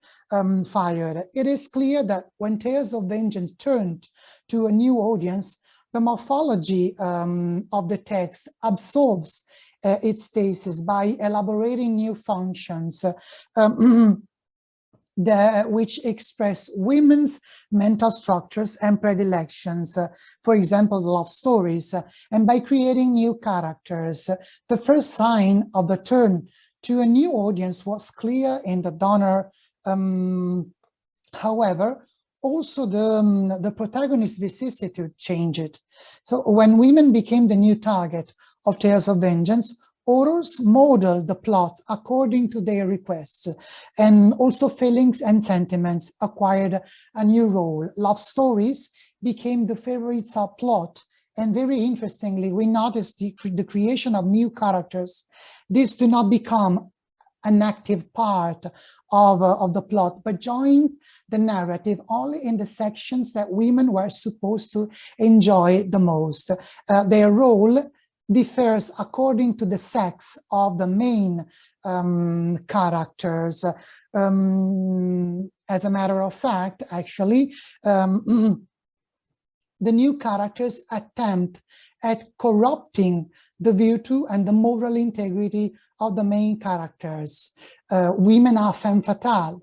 fired. It is clear that when Tales of Vengeance turned to a new audience, the morphology of the text absorbs its stasis by elaborating new functions. which express women's mental structures and predilections, for example, love stories, and by creating new characters. The first sign of the turn to a new audience was clear in the donor. However, also the protagonist's vicissitude changed. So when women became the new target of Tales of Vengeance, authors modeled the plot according to their requests, and also feelings and sentiments acquired a new role. Love stories became the favorite subplot, and very interestingly, we noticed the creation of new characters. These do not become an active part of the plot, but joined the narrative only in the sections that women were supposed to enjoy the most. Their role differs according to the sex of the main characters. As a matter of fact, actually, the new characters attempt at corrupting the virtue and the moral integrity of the main characters. Women are femme fatale,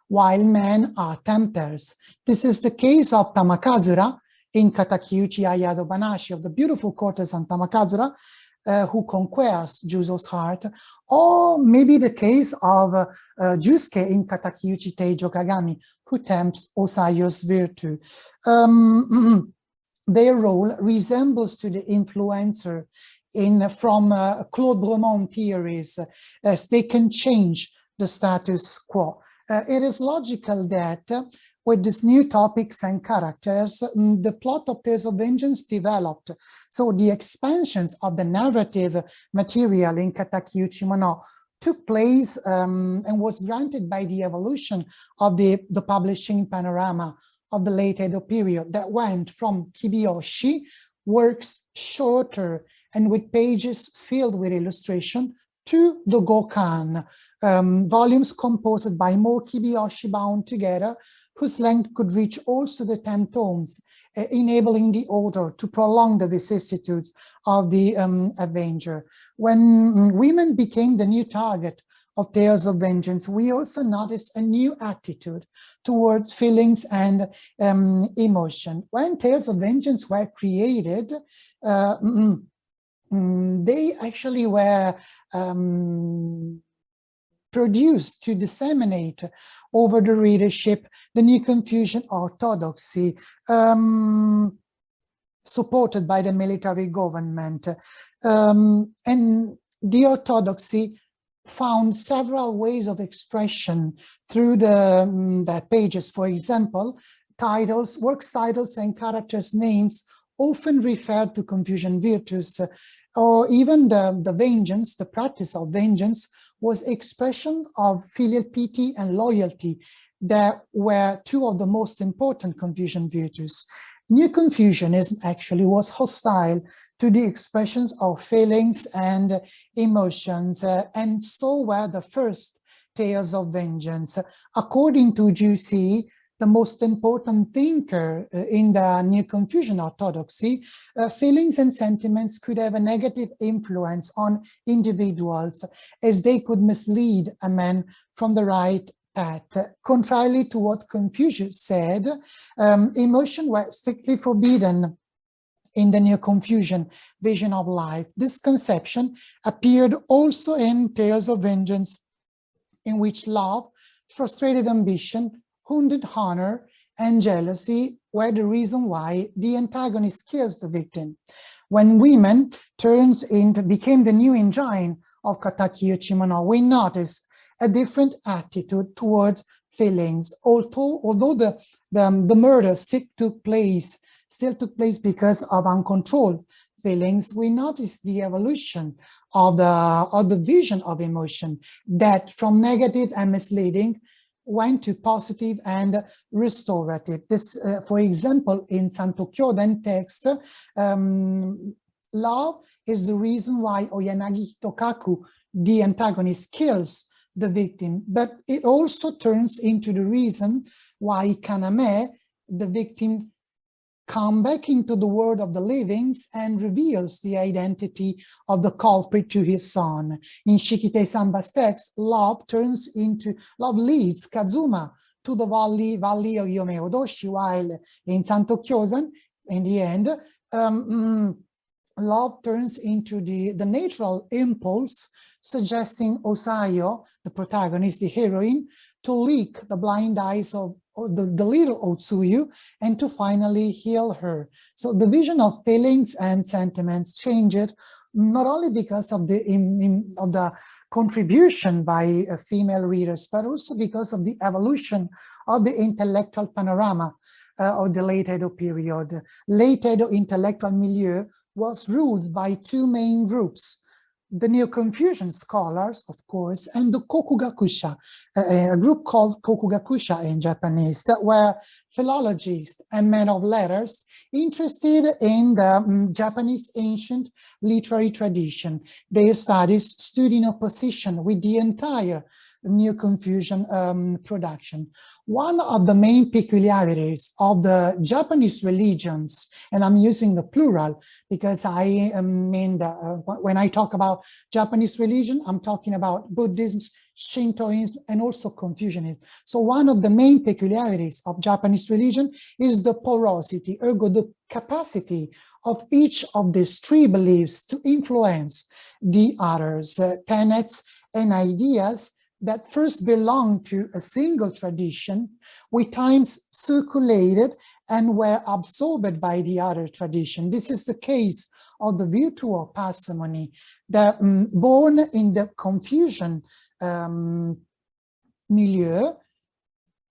while men are tempters. This is the case of Tamakazura in Katakyuchi Ayado Banashi, of the beautiful courtesan Tamakazura, who conquers Juzo's heart, or maybe the case of Jusuke in Katakyuchi Teijo Kagami, who tempts Osayo's virtue. Their role resembles to the influencer from Claude Bremont theories, as they can change the status quo. It is logical that with these new topics and characters, the plot of Tales of Vengeance developed. So the expansions of the narrative material in Katakyuchi Mono took place and was granted by the evolution of the publishing panorama of the late Edo period that went from kibiyoshi, works shorter and with pages filled with illustration, to the gokan, volumes composed by more kibiyoshi bound together, whose length could reach also the 10 tomes, enabling the author to prolong the vicissitudes of the Avenger. When women became the new target of Tales of Vengeance, we also noticed a new attitude towards feelings and emotion. When Tales of Vengeance were created, they actually were produced to disseminate over the readership the new Confucian orthodoxy, supported by the military government. And the orthodoxy found several ways of expression through the pages. For example, titles, works titles and characters' names often referred to Confucian virtues, or even the vengeance, the practice of vengeance, was expression of filial piety and loyalty that were two of the most important Confucian virtues. New Confucianism actually was hostile to the expressions of feelings and emotions, and so were the first Tales of Vengeance. According to Jusi, the most important thinker in the New Confucian orthodoxy, feelings and sentiments could have a negative influence on individuals, as they could mislead a man from the right path. Contrarily to what Confucius said, emotion were strictly forbidden in the New Confucian vision of life. This conception appeared also in Tales of Vengeance, in which love, frustrated ambition, wounded honor, and jealousy were the reason why the antagonist kills the victim. When women became the new engine of Katakyuchi Mono, we noticed a different attitude towards feelings. Although the murder still took place because of uncontrolled feelings, we noticed the evolution of the vision of emotion, that from negative and misleading went to positive and restorative. This, for example, in Santo Kyoden text, love is the reason why Oyanagi Hitokaku, the antagonist, kills the victim, but it also turns into the reason why Kaname, the victim, comes back into the world of the livings and reveals the identity of the culprit to his son. In Shikitei Samba's text, love leads Kazuma to the valley of Yome Odoshi, while in Santo Kyosan, in the end, love turns into the natural impulse, suggesting Osayo, the protagonist, the heroine, to lick the blind eyes of the little Otsuyu and to finally heal her. So the vision of feelings and sentiments changed, not only because of the contribution by female readers, but also because of the evolution of the intellectual panorama of the late Edo period. Late Edo intellectual milieu was ruled by two main groups: the Neo-Confucian scholars, of course, and the Kokugakusha, a group called Kokugakusha in Japanese, that were philologists and men of letters interested in the Japanese ancient literary tradition. Their studies stood in opposition with the entire Neo-Confucian production. One of the main peculiarities of the Japanese religions, and I'm using the plural because I mean when I talk about Japanese religion, I'm talking about Buddhism, Shintoism, and also Confucianism. So one of the main peculiarities of Japanese religion is the porosity, ergo the capacity of each of these three beliefs to influence the others, tenets and ideas that first belonged to a single tradition, with times circulated and were absorbed by the other tradition. This is the case of the virtual parsimony, that born in the Confucian milieu,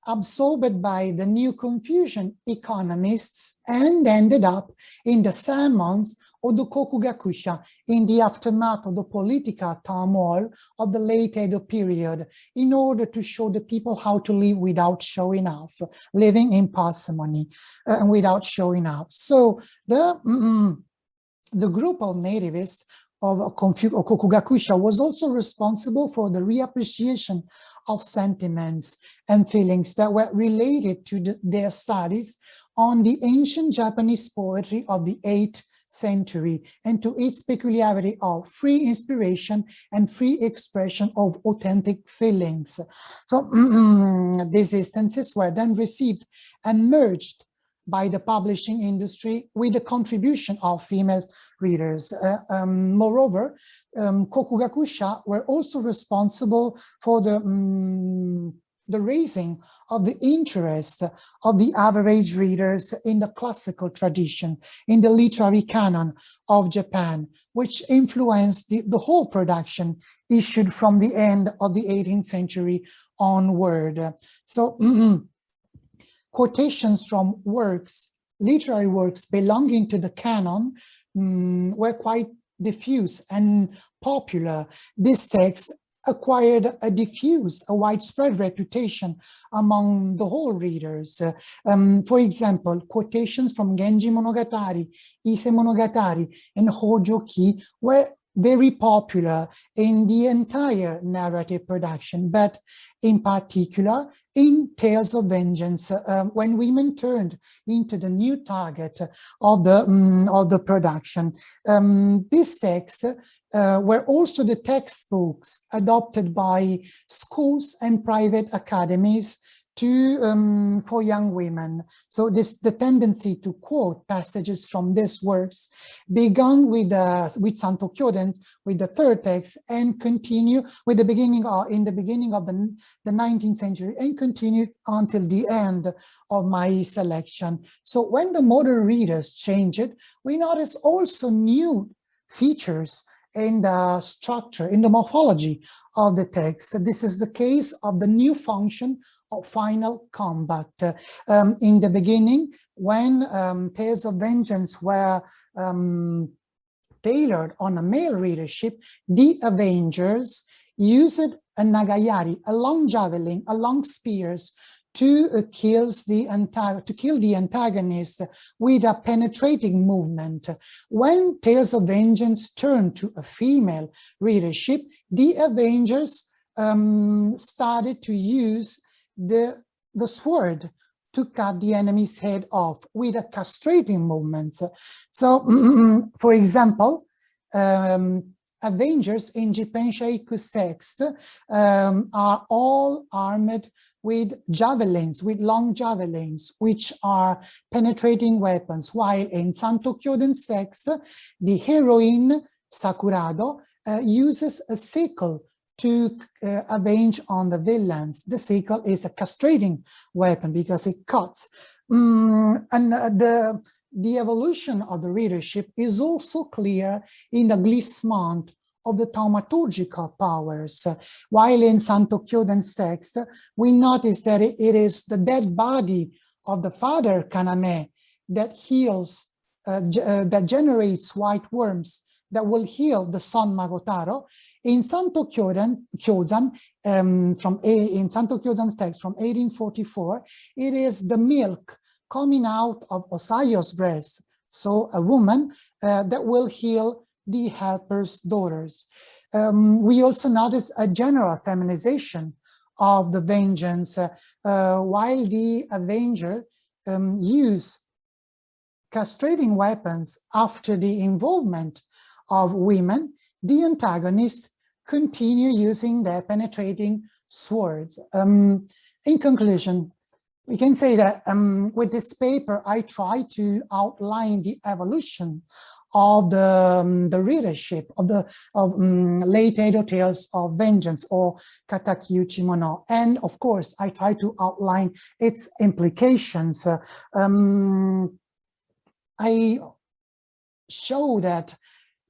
absorbed by the Neo-Confucian economists, and ended up in the sermons of the Kokugakusha in the aftermath of the political turmoil of the late Edo period, in order to show the people how to live without showing off, living in parsimony and without showing off. So the group of nativists of Kokugakusha was also responsible for the reappreciation of sentiments and feelings that were related to their studies on the ancient Japanese poetry of the 8th century and to its peculiarity of free inspiration and free expression of authentic feelings. So these instances were then received and merged by the publishing industry with the contribution of female readers. Moreover, Kokugakusha were also responsible for the raising of the interest of the average readers in the classical tradition, in the literary canon of Japan, which influenced the whole production issued from the end of the 18th century onward. So quotations from works, literary works belonging to the canon, were quite diffuse and popular. This text acquired a widespread reputation among the whole readers. For example, quotations from Genji Monogatari, Ise Monogatari, and Hojoki were very popular in the entire narrative production, but in particular in Tales of Vengeance, when women turned into the new target of the production. These texts were also the textbooks adopted by schools and private academies for young women. So the tendency to quote passages from these works began with Santo Kyoden, with the third text, and continue with the beginning of the 19th century, and continued until the end of my selection. So when the modern readers changed, we notice also new features in the structure, in the morphology of the text. This is the case of the new function of final combat. In the beginning, when Tales of Vengeance were tailored on a male readership, the Avengers used a nagayari, a long javelin, a long spears, to kill the antagonist with a penetrating movement. When Tales of Vengeance turned to a female readership, the Avengers started to use the sword to cut the enemy's head off with a castrating movement. So, for example, Avengers in Jipenshaikus text are all armed with javelins, with long javelins, which are penetrating weapons, while in Santo Kyoden's text, the heroine, Sakurado, uses a sickle to avenge on the villains. The sickle is a castrating weapon because it cuts. The evolution of the readership is also clear in the glissement of the thaumaturgical powers. While in Santo Kyoden's text, we notice that it is the dead body of the father Kaname that heals, that generates white worms that will heal the son Magotaro. In Santo Kyoden, in Santo Kyoden's text from 1844, it is the milk coming out of Osayo's breast, so a woman that will heal the helper's daughters. We also notice a general feminization of the vengeance, while the Avenger use castrating weapons after the involvement of women, the antagonists continue using their penetrating swords. In conclusion, we can say that with this paper, I try to outline the evolution of the readership of late Edo tales of vengeance, or Katakyuchi Mono. And of course, I try to outline its implications. I show that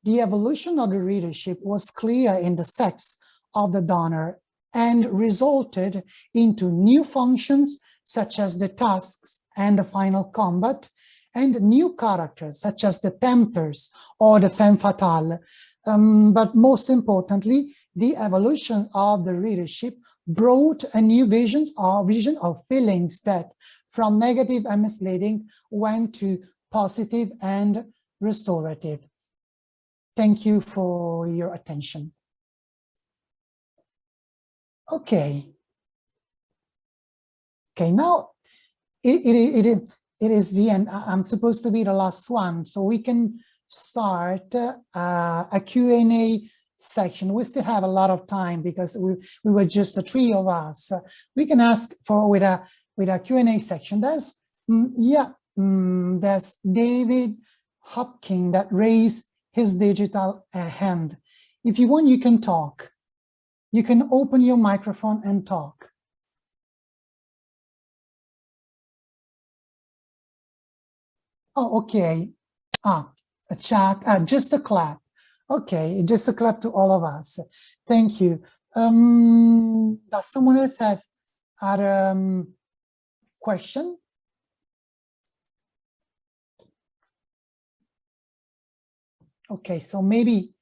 the evolution of the readership was clear in the sex of the donor and resulted into new functions such as the tasks and the final combat, and new characters such as the tempters or the femme fatale. But most importantly, the evolution of the readership brought a new vision of feelings that from negative and misleading went to positive and restorative. Thank you for your attention. Okay, now it is the end. I'm supposed to be the last one, so we can start a Q&A section. We still have a lot of time because we were just the three of us. We can ask for with a Q&A section. There's there's David Hopkins that raised his digital hand. If you want, you can talk. You can open your microphone and talk. Oh, okay. A chat, just a clap. Okay, just a clap to all of us. Thank you. Does someone else has other question? Okay, so maybe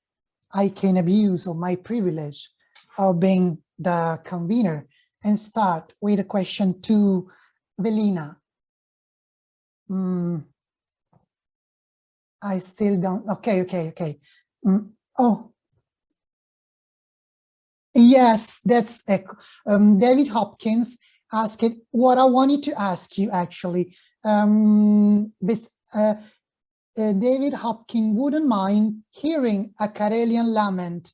I can abuse of my privilege of being the convener and start with a question to Velena. I still don't, okay. Oh, yes, that's David Hopkins asked it. What I wanted to ask you actually, David Hopkins wouldn't mind hearing a Karelian lament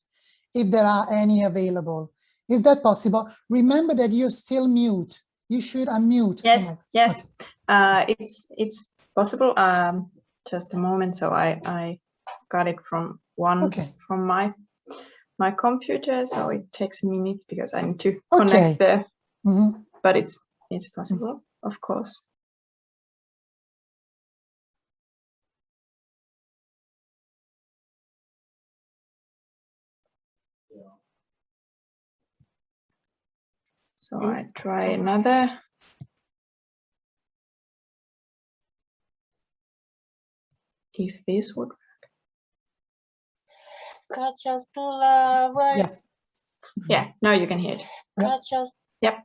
if there are any available. Is that possible? Remember that you're still mute. You should unmute.
Yes, yes, it's possible. Just a moment. So I got it from from my computer. So it takes a minute because I need to connect there. But it's possible, of course. So I try another. If this would work. Yes. Yeah, now you can hear it. Yep.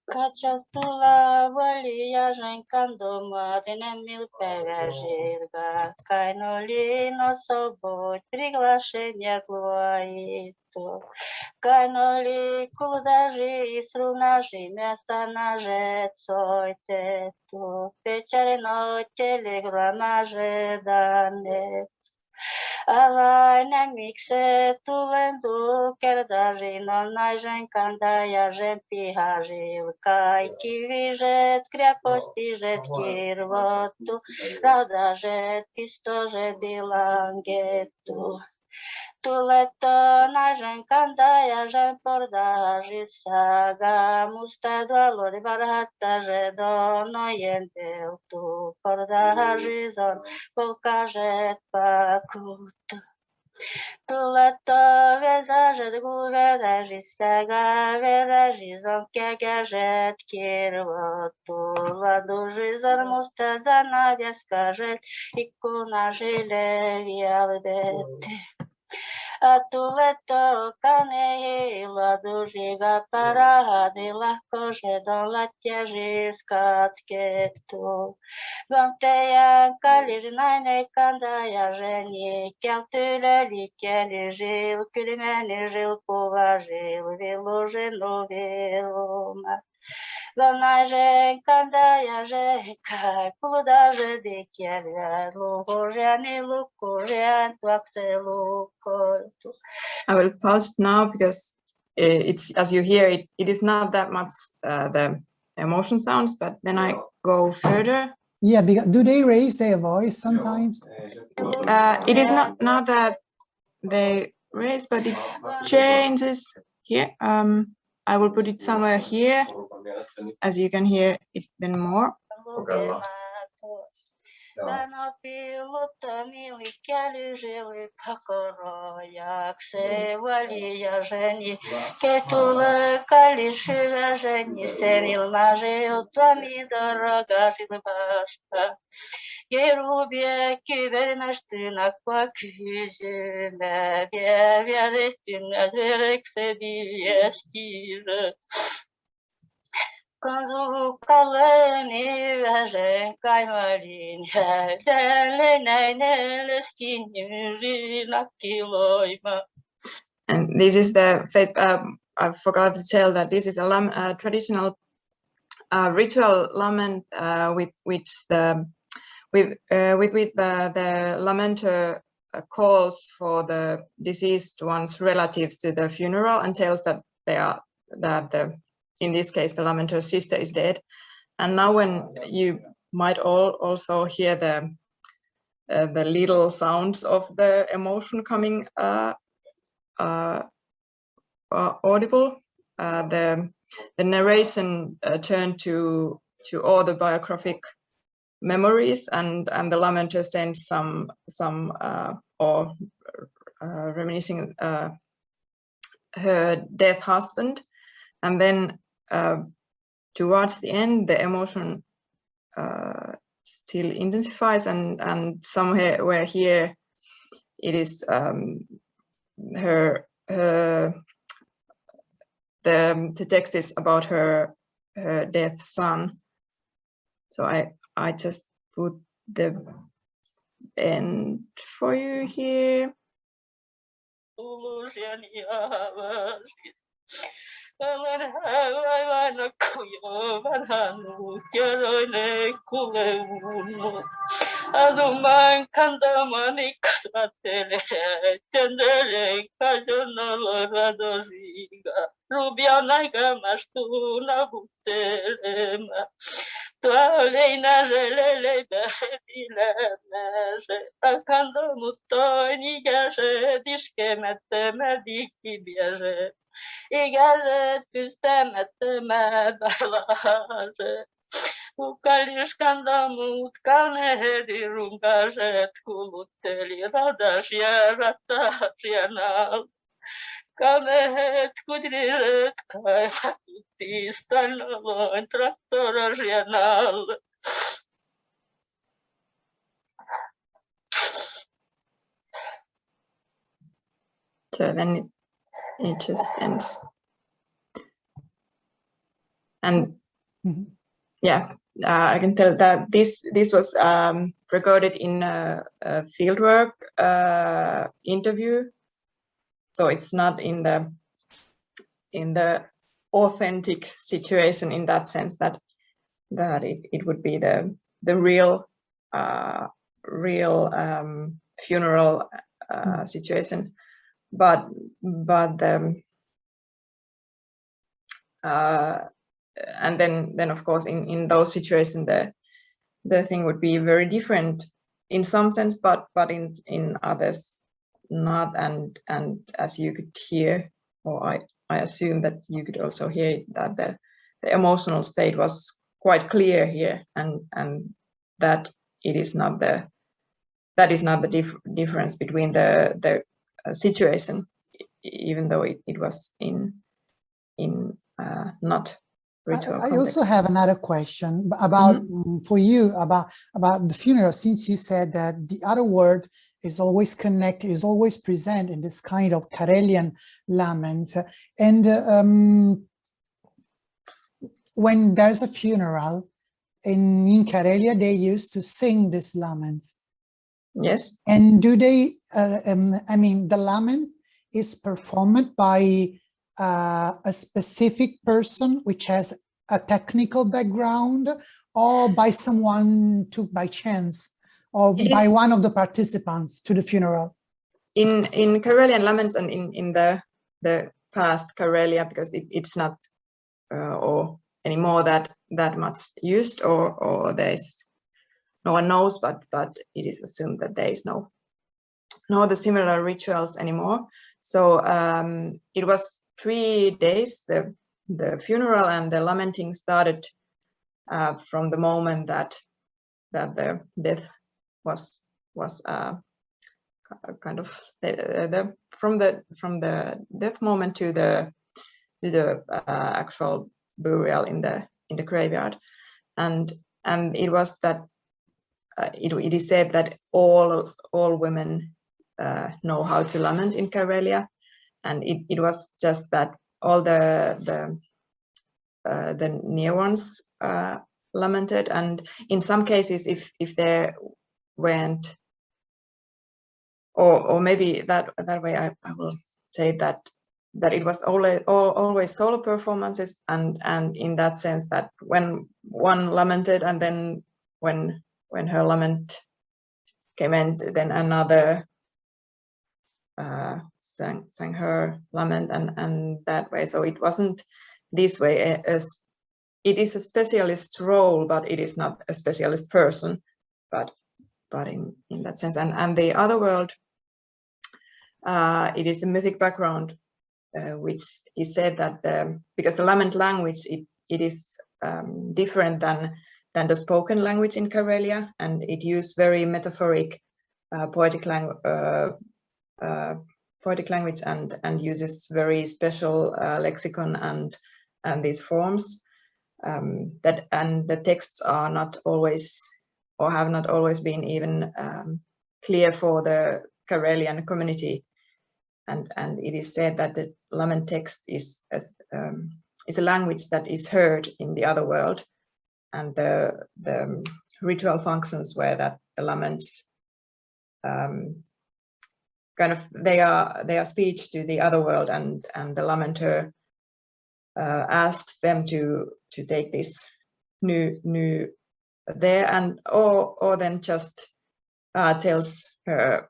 Kachastula valia rencando madine mil pevergirga, cainolino sobo, priglашение глуаито. Кайноли кудажи, срунажи, место наже, цойте ту, печально телеграммаже дане. Авай не миксе ту венду, кердажи, но найжен кандая жен пихажил, кайки вижет, крепости жет кирвоту, радажет, пистоже дилангету. Tuleto naisen kantaja sen pordahissaga, musta dolori varhatta se donojen teutu, pordahison polkaset pakut. Tuleto vesaset kuvedasissaga, verasison käkäset kirvotu, vadusison musta zanadjaskaset, ikkunasille vielbette. Atuveto kanehilla dužiga paradilla kožedon latjažis katketu. Gontejan kalirnainen kantaja ženi, keltylä liikkeeli žil, kylmäni žil puva žil, vilu ženu viluma. Naisen kantaja žeka, kudaže dikielä, lukuženi lukužen tuokse lukoitu.
I will pause now because it's, as you hear, it is not that much the emotion sounds, but then I go further.
Yeah, because do they raise their voice sometimes?
It is not that they raise, but it changes here. I will put it somewhere here, as you can hear it then more.
Gerubie kivernastyna kwa kysyne, vieverehtynä vereksedi estire. Kansukaleni väsen kaimarin, hädälle näinelle skinnyri nakkiloima.
And this is the face. I forgot to tell that this is a traditional ritual lament with which the lamenter calls for the deceased one's relatives to the funeral and tells that in this case the lamenter's sister is dead. And now when you might also hear the little sounds of the emotion coming audible, the narration turned to autobiographic memories, and the lamenter sends some reminiscing her dead husband, and then towards the end the emotion still intensifies, and somewhere here it is the text is about her dead son. So I just put the end for you here.
Aduman kandamani kasatele, tendere kajonolo radosiga, rubiana gamastuna butelema, tualeina zelele besedileme, akando mutoni gase diskemette mediki biase, igazet küstemette medalase. Ukaliskandamut kanehedi runkaset kulutteli radasia ratasianal. Kanehet kudriset kaisakuttistan aloin traktorasianal.
So then it just ends. And
Mhm.
yeah, I can tell that this was recorded in a fieldwork interview, so it's not in the authentic situation in that sense that it would be the real funeral situation, but and then of course in those situations the thing would be very different in some sense, but in others not, and as you could hear, or I assume that you could also hear that the emotional state was quite clear here, and that is not the difference between the situation, even though it was in not ritual
I
context.
also have another question about for you about the funeral, since you said that the other word is always connected, is always present in this kind of Karelian lament, and when there's a funeral in Karelia, they used to sing this lament.
Yes.
And do they? I mean, the lament is performed by a specific person which has a technical background, or by someone took by chance, or by one of the participants to the funeral?
In Karelian laments and in the past Karelia, because it's not or anymore that much used, or there's no one knows, but it is assumed that there is no the similar rituals anymore. So it was 3 days, the funeral, and the lamenting started from the moment that the death was kind of from the death moment to the actual burial in the graveyard, and it was that it is said that all women know how to lament in Karelia, and it was just that all the near ones lamented, and in some cases if there weren't, or maybe that way I will say that it was always solo performances, and in that sense that when one lamented, and then when her lament came in, then another sang her lament, and that way. So it wasn't this way. It is a specialist role, but it is not a specialist person, but in that sense. And the other world, it is the mythic background, which is said that because the lament language it is different than the spoken language in Karelia, and it used very metaphoric poetic language and uses very special lexicon and these forms that, and the texts are not always, or have not always been even clear for the Karelian community, and it is said that the lament text is a language that is heard in the other world, and the ritual functions where that the laments kind of they are speech to the other world, and the lamenter asks them to take this new there, and or then just tells her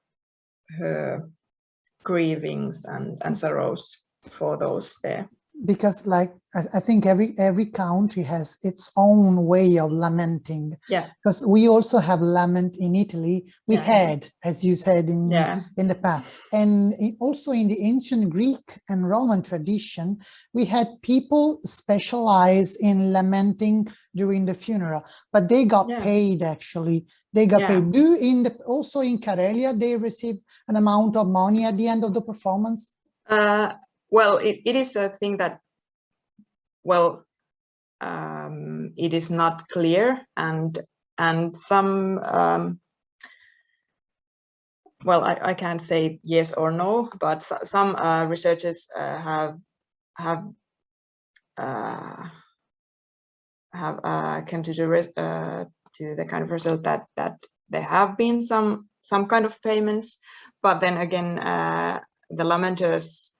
grievings and sorrows for those there.
Because like I think every country has its own way of lamenting.
Yeah.
Because we also have lament in Italy. We had, as you said, in the past. And also in the ancient Greek and Roman tradition, we had people specialize in lamenting during the funeral, but they got paid actually. They got paid. Also in Karelia, they received an amount of money at the end of the performance?
Well, it is a thing that, well, it is not clear, and some, well, I can't say yes or no, but some researchers have came to the kind of result that there have been some kind of payments, but then again the lamenters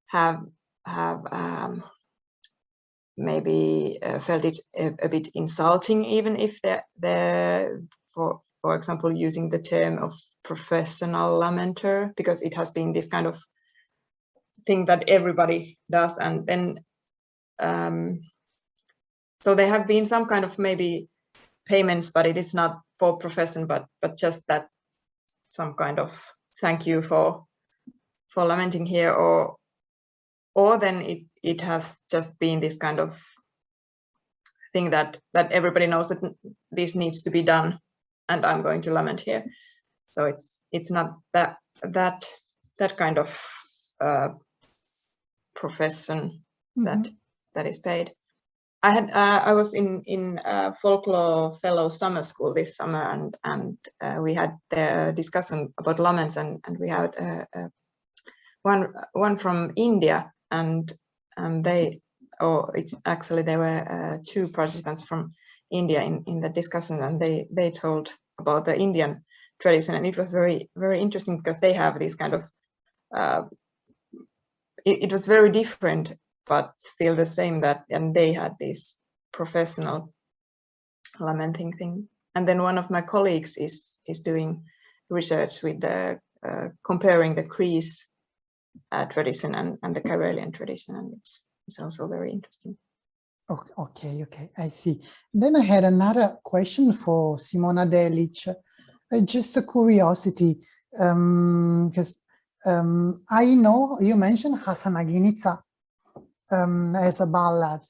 have maybe felt it a bit insulting, even if they're for example using the term of professional lamenter, because it has been this kind of thing that everybody does, and then so there have been some kind of maybe payments, but it is not for profession, but just that some kind of thank you for lamenting here, or then it has just been this kind of thing that everybody knows that this needs to be done, and I'm going to lament here. So it's not that kind of profession that is paid. I was in folklore fellow summer school this summer, and we had the discussion about laments, and we had one from India, and they, there were two participants from India in the discussion, and they told about the Indian tradition, and it was very, very interesting, because they have this kind of it was very different, but still the same, and they had this professional lamenting thing. And then one of my colleagues is doing research with the comparing the Greece tradition and the Karelian tradition, and it's also very interesting.
Okay, I see. Then I had another question for Simona Delic. Just a curiosity, because I know you mentioned Hasanaginica as a ballad,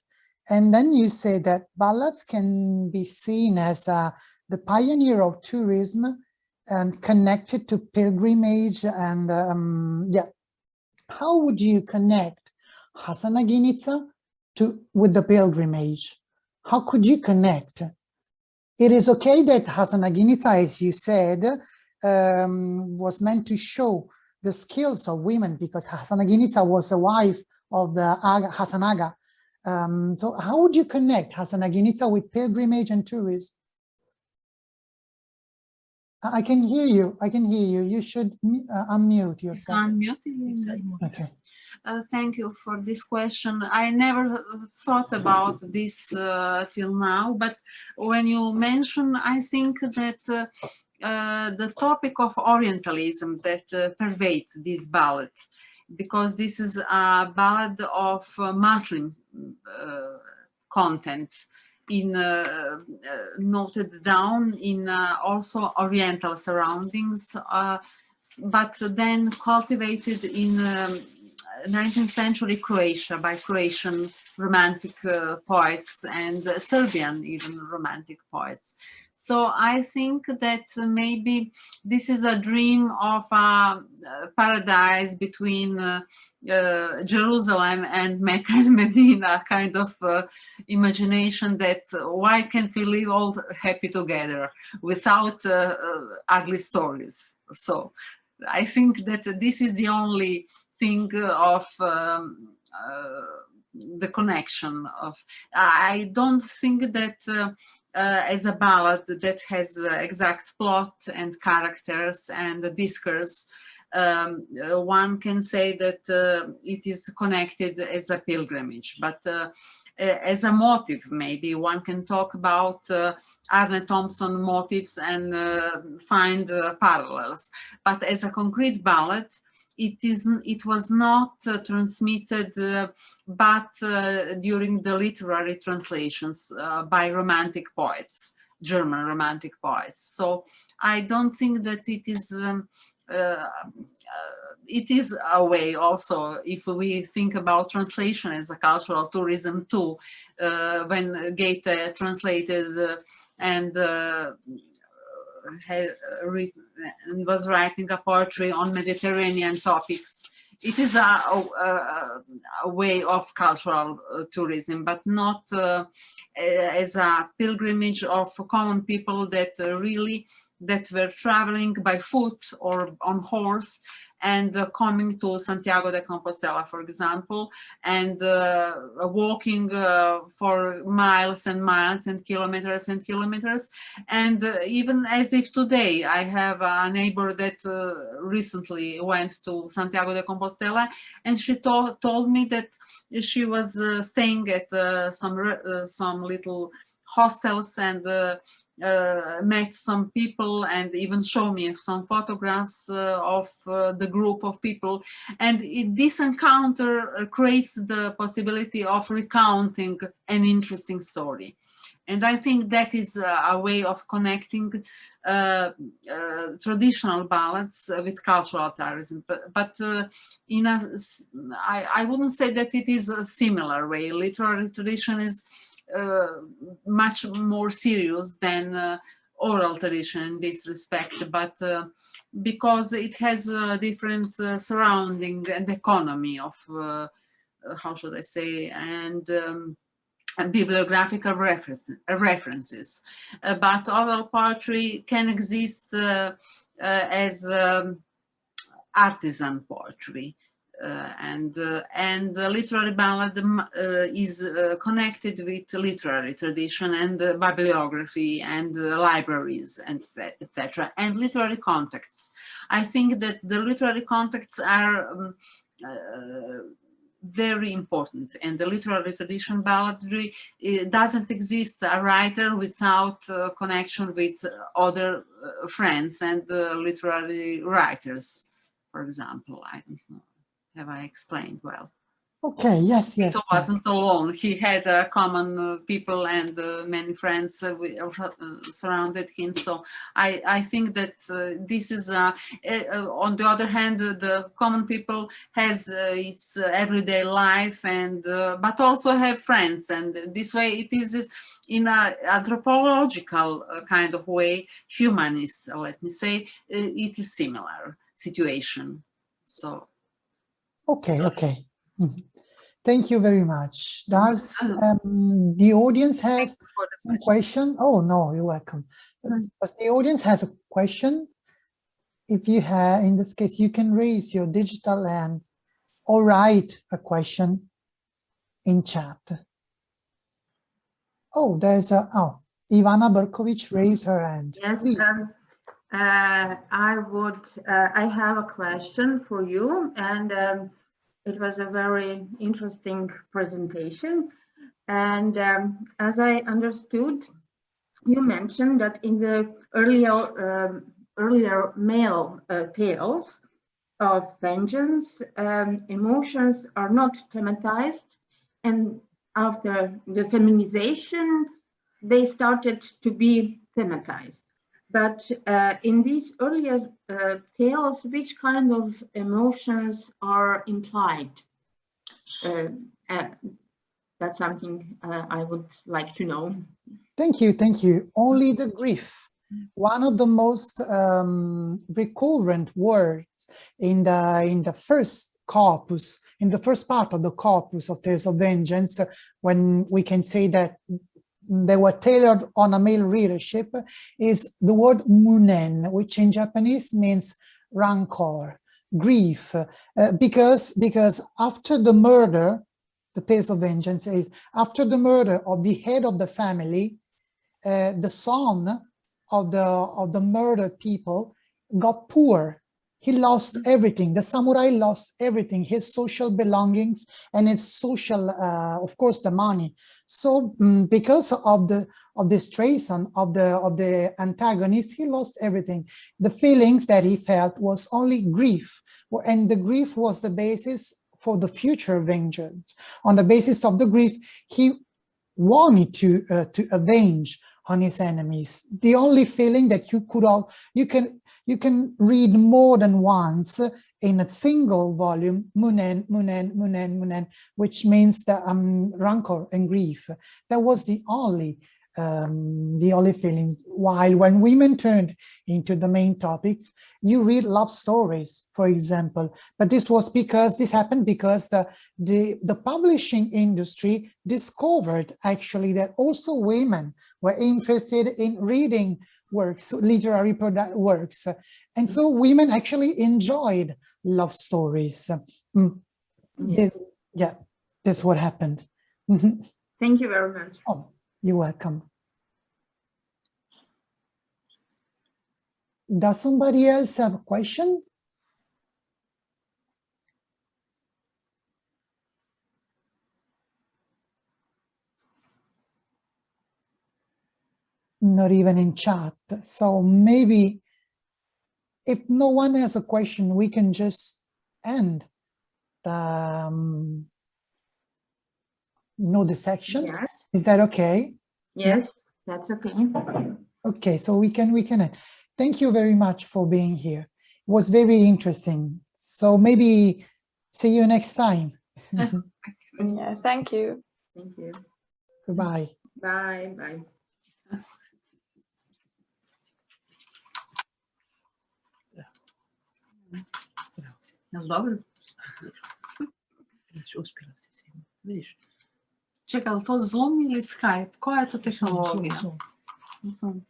and then you say that ballads can be seen as the pioneer of tourism and connected to pilgrimage, and how would you connect Hasanaginica with the pilgrimage? How could you connect? It is okay that Hasanaginica, as you said, was meant to show the skills of women, because Hasanaginica was a wife of the Hasanaga. So how would you connect Hasanaginica with pilgrimage and tourism? I can hear you. You should unmute yourself.
Unmute.
Okay.
Thank you for this question. I never thought about this till now, but when you mention, I think that the topic of Orientalism that pervades this ballad, because this is a ballad of Muslim content, noted down in also Oriental surroundings, but then cultivated in 19th century Croatia by Croatian romantic poets and Serbian even romantic poets. So I think that maybe this is a dream of a paradise between Jerusalem and Mecca and Medina, kind of imagination that why can't we live all happy together without ugly stories. So I think that this is the only thing of the connection of. I don't think that as a ballad that has exact plot and characters and discourse, one can say that it is connected as a pilgrimage, but as a motive, maybe one can talk about Arne Thompson motives and find parallels. But as a concrete ballad, it was not transmitted, but during the literary translations by romantic poets, German romantic poets. So I don't think that it is a way also, if we think about translation as a cultural tourism too, when Goethe translated and was writing a poetry on Mediterranean topics. It is a way of cultural tourism, but not as a pilgrimage of common people that were traveling by foot or on horse and coming to Santiago de Compostela, for example, and walking for miles and miles and kilometers, and even as if today I have a neighbor that recently went to Santiago de Compostela, and she told me that she was staying at some little hostels and met some people, and even show me some photographs of the group of people. And this encounter creates the possibility of recounting an interesting story. And I think that is a way of connecting traditional ballads with cultural tourism. But in I wouldn't say that it is a similar way. Literary tradition is much more serious than oral tradition in this respect, but because it has a different surrounding and economy of, how should I say, and bibliographical references. But oral poetry can exist as artisan poetry. And the literary ballad is connected with literary tradition and bibliography and libraries, and etc. And literary contexts. I think that the literary contexts are very important, and the literary tradition balladry doesn't exist a writer without connection with other friends and literary writers, for example. I don't know. Have I explained well?
Okay, yes.
He wasn't alone. He had common people and many friends surrounded him. So I think that this is, on the other hand, the common people has its everyday life, and but also have friends. And this way it is in an anthropological kind of way, humanist, let me say, it is similar situation. So.
Okay. Mm-hmm. Thank you very much. Does the audience has a question? Oh, no, you're welcome. Does the audience has a question? If you have, in this case, you can raise your digital hand or write a question in chat. Oh, there's Ivana Berkovic raised her hand.
Yes, I have a question for you, and it was a very interesting presentation. And as I understood, you mentioned that in the earlier male tales of vengeance, emotions are not thematized, and after the feminization, they started to be thematized. But in these earlier tales, which kind of emotions are implied? That's something I would like to know.
Thank you. Only the grief. One of the most recurrent words in the first corpus, in the first part of the corpus of Tales of Vengeance, when we can say that they were tailored on a male readership, is the word munen, which in Japanese means rancor, grief, because after the murder, the Tales of Vengeance is after the murder of the head of the family, the son of the murdered people got poor. He lost everything. The samurai lost everything, his social belongings and his social, of course, the money. So because of this treason of the antagonist, he lost everything. The feelings that he felt was only grief, and the grief was the basis for the future vengeance. On the basis of the grief, he wanted to avenge on his enemies. The only feeling that you can read more than once in a single volume, munen, which means the rancor and grief. That was the only the only feelings. While when women turned into the main topics, you read love stories, for example. But this happened because the publishing industry discovered actually that also women were interested in reading works, literary works. And so women actually enjoyed love stories.
Yes.
Yeah, that's what happened.
Thank you very much.
Oh, you're welcome. Does somebody else have a question? Not even in chat. So maybe if no one has a question, we can just end the section.
Yes.
Is that okay?
Yes, that's okay.
Okay, so we can end. Thank you very much for being here. It was very interesting. So maybe see you next time.
Yeah, thank you.
Thank you.
Goodbye.
Bye. Bye.
No dobro. Vidiš, čekaj, to Zoom ili Skype? Koja je to tehnologija?
Zoom.
Zoom.